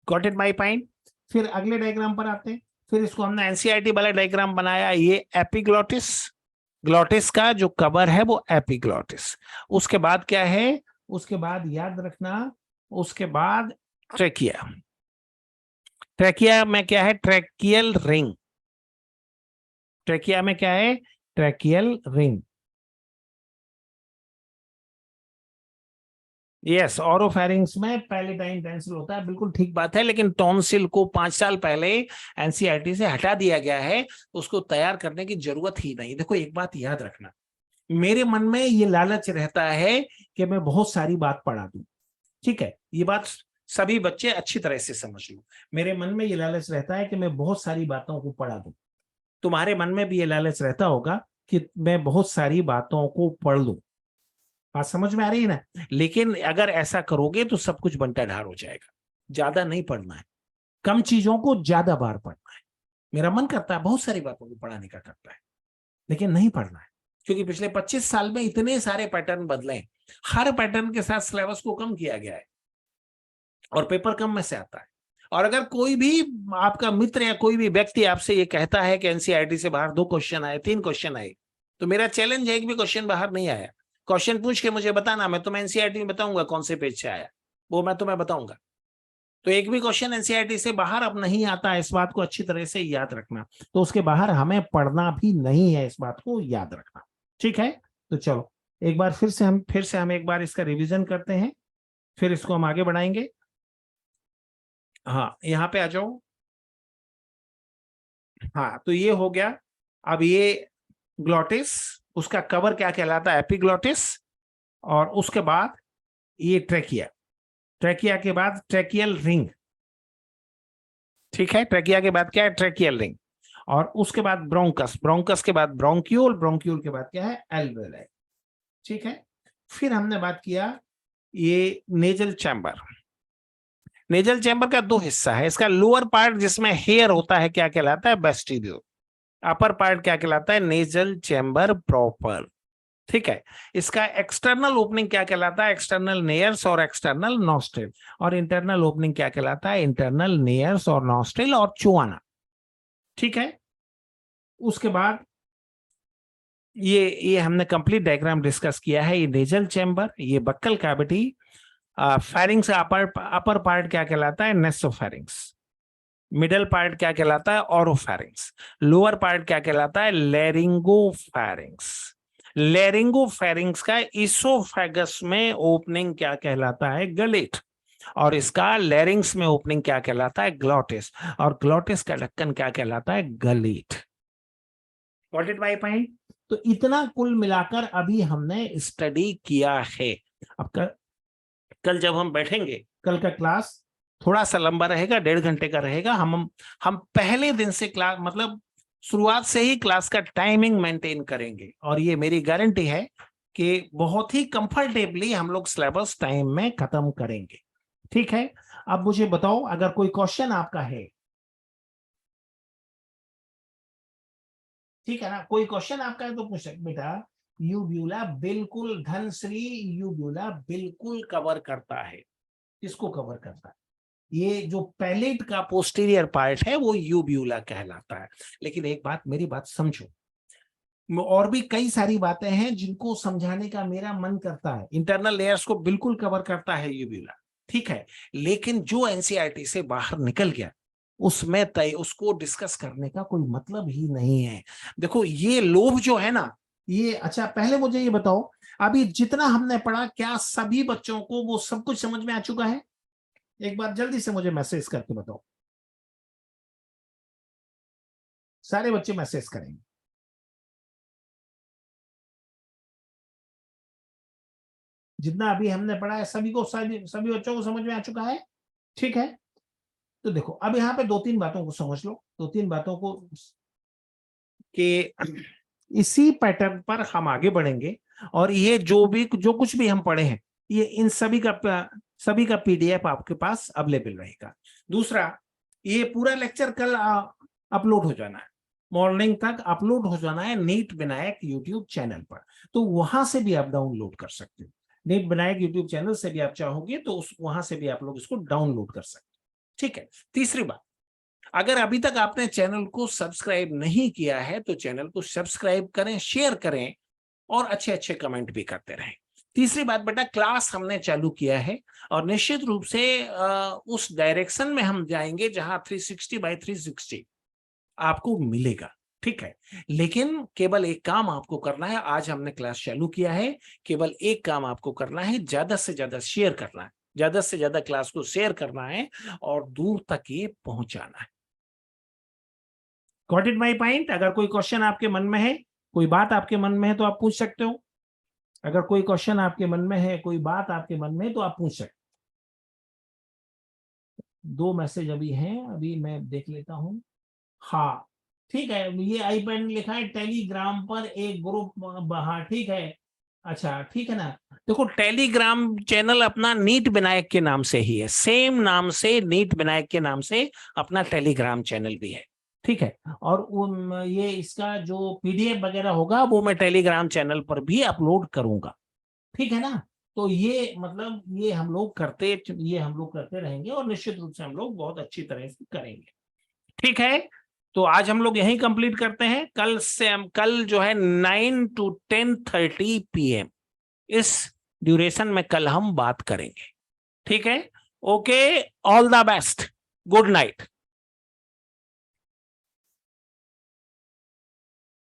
Got it my point? फिर अगले डायग्राम पर आते हैं। फिर इसको हमने एनसीईआरटी वाला डायग्राम बनाया, ये एपिग्लोटिस। ग्लोटिस का जो कवर है वो एपिग्लोटिस। उसके बाद क्या है? उसके बाद याद रखना, उसके बाद ट्रेकिया। ट्रेकिया में क्या है? Tracheal ring. ट्रेकिया में क्या है? Tracheal ring. यस, ऑरोफेरिंग्स में पैलेटाइन टेंसिल होता है, बिल्कुल ठीक बात है। लेकिन टॉन्सिल को 5 साल पहले एनसीईआरटी से हटा दिया गया है, उसको तैयार करने की जरूरत ही नहीं। देखो एक बात याद रखना, मेरे मन में ये लालच रहता है कि मैं बहुत सारी बात पढ़ा दूं, ठीक है। ये बात सभी बच्चे अच्छी तरह से समझ लो, मेरे मन में ये लालच रहता है कि मैं बहुत सारी बातों को पढ़ा दूं। तुम्हारे मन में भी ये लालच रहता होगा कि मैं बहुत सारी बातों को पढ़ लूं। बात समझ में आ रही है ना? लेकिन अगर ऐसा करोगे तो सब कुछ बंटा ढार हो जाएगा। ज्यादा नहीं पढ़ना है, कम चीजों को ज्यादा बार पढ़ना है। मेरा मन करता है बहुत सारी बातों को पढ़ाने का करता है, लेकिन नहीं पढ़ना है, क्योंकि पिछले 25 साल में इतने सारे पैटर्न बदले हैं। हर पैटर्न के साथ सिलेबस को कम किया गया है और पेपर कम में से आता है। और अगर कोई भी आपका मित्र या कोई भी व्यक्ति आपसे ये कहता है कि एनसीईआरटी से बाहर 2 क्वेश्चन आए, 3 क्वेश्चन आए, तो मेरा चैलेंज है, एक भी क्वेश्चन बाहर नहीं आया, क्वेश्चन पूछ के मुझे बताना, मैं तुम्हें एनसीईआरटी में बताऊंगा कौन से पेज से आया, वो मैं तुम्हें बताऊंगा। तो एक भी क्वेश्चन एनसीईआरटी से बाहर अब नहीं आता है, इस बात को अच्छी तरह से याद रखना। तो उसके बाहर हमें पढ़ना भी नहीं है, इस बात को याद रखना। ठीक है, तो चलो एक बार फिर से हम एक बार इसका रिवीजन करते हैं, फिर इसको हम आगे बढ़ाएंगे। हाँ, यहाँ पे आ जाओ। हाँ, तो ये हो गया। अब ये ग्लॉटिस, उसका कवर क्या कहलाता है? एपिग्लॉटिस। और उसके बाद ये ट्रेकिया, ट्रेकिया के बाद ट्रेकियल रिंग। ठीक है, ट्रेकिया के बाद क्या है? Tracheal ring. और उसके बाद ब्रोंकस, ब्रोंकस के बाद ब्रोंक्यूल, ब्रोंक्यूल के बाद क्या है? एल्वेलाई। ठीक है, फिर हमने बात किया ये नेजल चैम्बर। नेजल चैम्बर का 2 हिस्सा है। इसका लोअर पार्ट जिसमें हेयर होता है क्या कहलाता है? वेस्टिब्यूल। अपर पार्ट क्या कहलाता है? Nasal chamber proper. ठीक है, इसका एक्सटर्नल ओपनिंग क्या कहलाता है? एक्सटर्नल नेयर्स और एक्सटर्नल नॉस्ट्रिल। और इंटरनल ओपनिंग क्या कहलाता है? इंटरनल नेयर्स और नॉस्ट्रिल और चुआना। ठीक है, उसके बाद ये हमने कंप्लीट डायग्राम डिस्कस किया है। ये नेजल चैम्बर, ये बक्कल कैविटी। फेरिंग्स का अपर पार्ट क्या कहलाता है? नेसोफेरिंग्स। मिडल पार्ट क्या कहलाता है? ओरोफेरिंग्स। लोअर पार्ट क्या कहलाता है? लैरिंगोफेरिंग्स। लैरिंगोफेरिंग्स का इसोफेगस में ओपनिंग क्या कहलाता है? गलेट। और इसका लैरिंग्स में ओपनिंग क्या कहलाता है? ग्लॉटिस। और ग्लॉटिस का ढक्कन क्या कहलाता है? Gullet. Got it my point? तो इतना कुल मिलाकर अभी हमने स्टडी किया है। अब कल जब हम बैठेंगे, कल का क्लास थोड़ा सा लंबा रहेगा, 1.5 घंटे का रहेगा। हम पहले दिन से क्लास, मतलब शुरुआत से ही क्लास का टाइमिंग मेंटेन करेंगे, और ये मेरी गारंटी है कि बहुत ही कंफर्टेबली हम लोग सिलेबस टाइम में खत्म करेंगे। ठीक है, अब मुझे बताओ अगर कोई क्वेश्चन आपका है। ठीक है ना, कोई क्वेश्चन आपका है तो पूछ सकते बेटा। यूब्यूला बिल्कुल, धनश्री, यूब्यूला बिल्कुल कवर करता है। किसको कवर करता है? ये जो पैलेट का पोस्टीरियर पार्ट है वो यूब्यूला कहलाता है। लेकिन एक बात, मेरी बात समझो, और भी कई सारी बातें हैं जिनको समझाने का मेरा मन करता है। इंटरनल लेयर्स को बिल्कुल कवर करता है यूब्यूला, ठीक है, लेकिन जो एनसीईआरटी से बाहर निकल गया उसमें तय उसको डिस्कस करने का कोई मतलब ही नहीं है। देखो ये लोभ जो है ना, ये, अच्छा पहले मुझे ये बताओ, अभी जितना हमने पढ़ा क्या सभी बच्चों को वो सब कुछ समझ में आ चुका है? एक बार जल्दी से मुझे मैसेज करके बताओ। सारे बच्चे मैसेज करेंगे। जितना अभी हमने पढ़ा है सभी बच्चों को समझ में आ चुका है? ठीक है, तो देखो अब यहाँ पे 2-3 बातों को समझ लो, 2-3 बातों को, कि इसी पैटर्न पर हम आगे बढ़ेंगे। और ये जो कुछ भी हम पढ़े हैं, ये इन सभी का पीडीएफ आपके पास अवेलेबल रहेगा। दूसरा, ये पूरा लेक्चर कल अपलोड हो जाना है, मॉर्निंग तक अपलोड हो जाना है नीट विनायक यूट्यूब चैनल पर। तो वहां से भी आप डाउनलोड कर सकते हो। नीट विनायक यूट्यूब चैनल से भी आप चाहोगे तो वहां से भी आप लोग इसको डाउनलोड कर सकते हो। ठीक है, तीसरी बात, अगर अभी तक आपने चैनल को सब्सक्राइब नहीं किया है तो चैनल को सब्सक्राइब करें, शेयर करें और अच्छे अच्छे कमेंट भी करते रहें। तीसरी बात बेटा, क्लास हमने चालू किया है और निश्चित रूप से उस डायरेक्शन में हम जाएंगे जहां 360x360 आपको मिलेगा। ठीक है, लेकिन केवल एक काम आपको करना है। आज हमने क्लास चालू किया है, केवल एक काम आपको करना है, ज्यादा से ज्यादा शेयर करना है, ज्यादा से ज्यादा क्लास को शेयर करना है और दूर तक ये पहुंचाना है। Got it my point? अगर कोई क्वेश्चन आपके मन में है, कोई बात आपके मन में है तो आप पूछ सकते हो। अगर कोई क्वेश्चन आपके मन में है, कोई बात आपके मन में है तो आप पूछ सकते हो। 2 मैसेज अभी हैं, अभी मैं देख लेता हूं। हाँ, ठीक है, ये आई पैन लिखा है, टेलीग्राम पर एक ग्रुप, हाँ ठीक है। अच्छा ठीक है ना। देखो टेलीग्राम चैनल अपना नीट विनायक के नाम से ही है, सेम नाम से, नीट विनायक के नाम से अपना टेलीग्राम चैनल भी है। ठीक है, और ये इसका जो पीडीएफ वगैरह होगा वो मैं टेलीग्राम चैनल पर भी अपलोड करूंगा। ठीक है ना। तो ये मतलब ये हम लोग करते रहेंगे और निश्चित रूप से हम लोग बहुत अच्छी तरह से करेंगे। ठीक है, तो आज हम लोग यहीं कंप्लीट करते हैं। कल से हम कल जो है 9 to 10:30 PM इस ड्यूरेशन में कल हम बात करेंगे। ठीक है, okay, all the best, good night.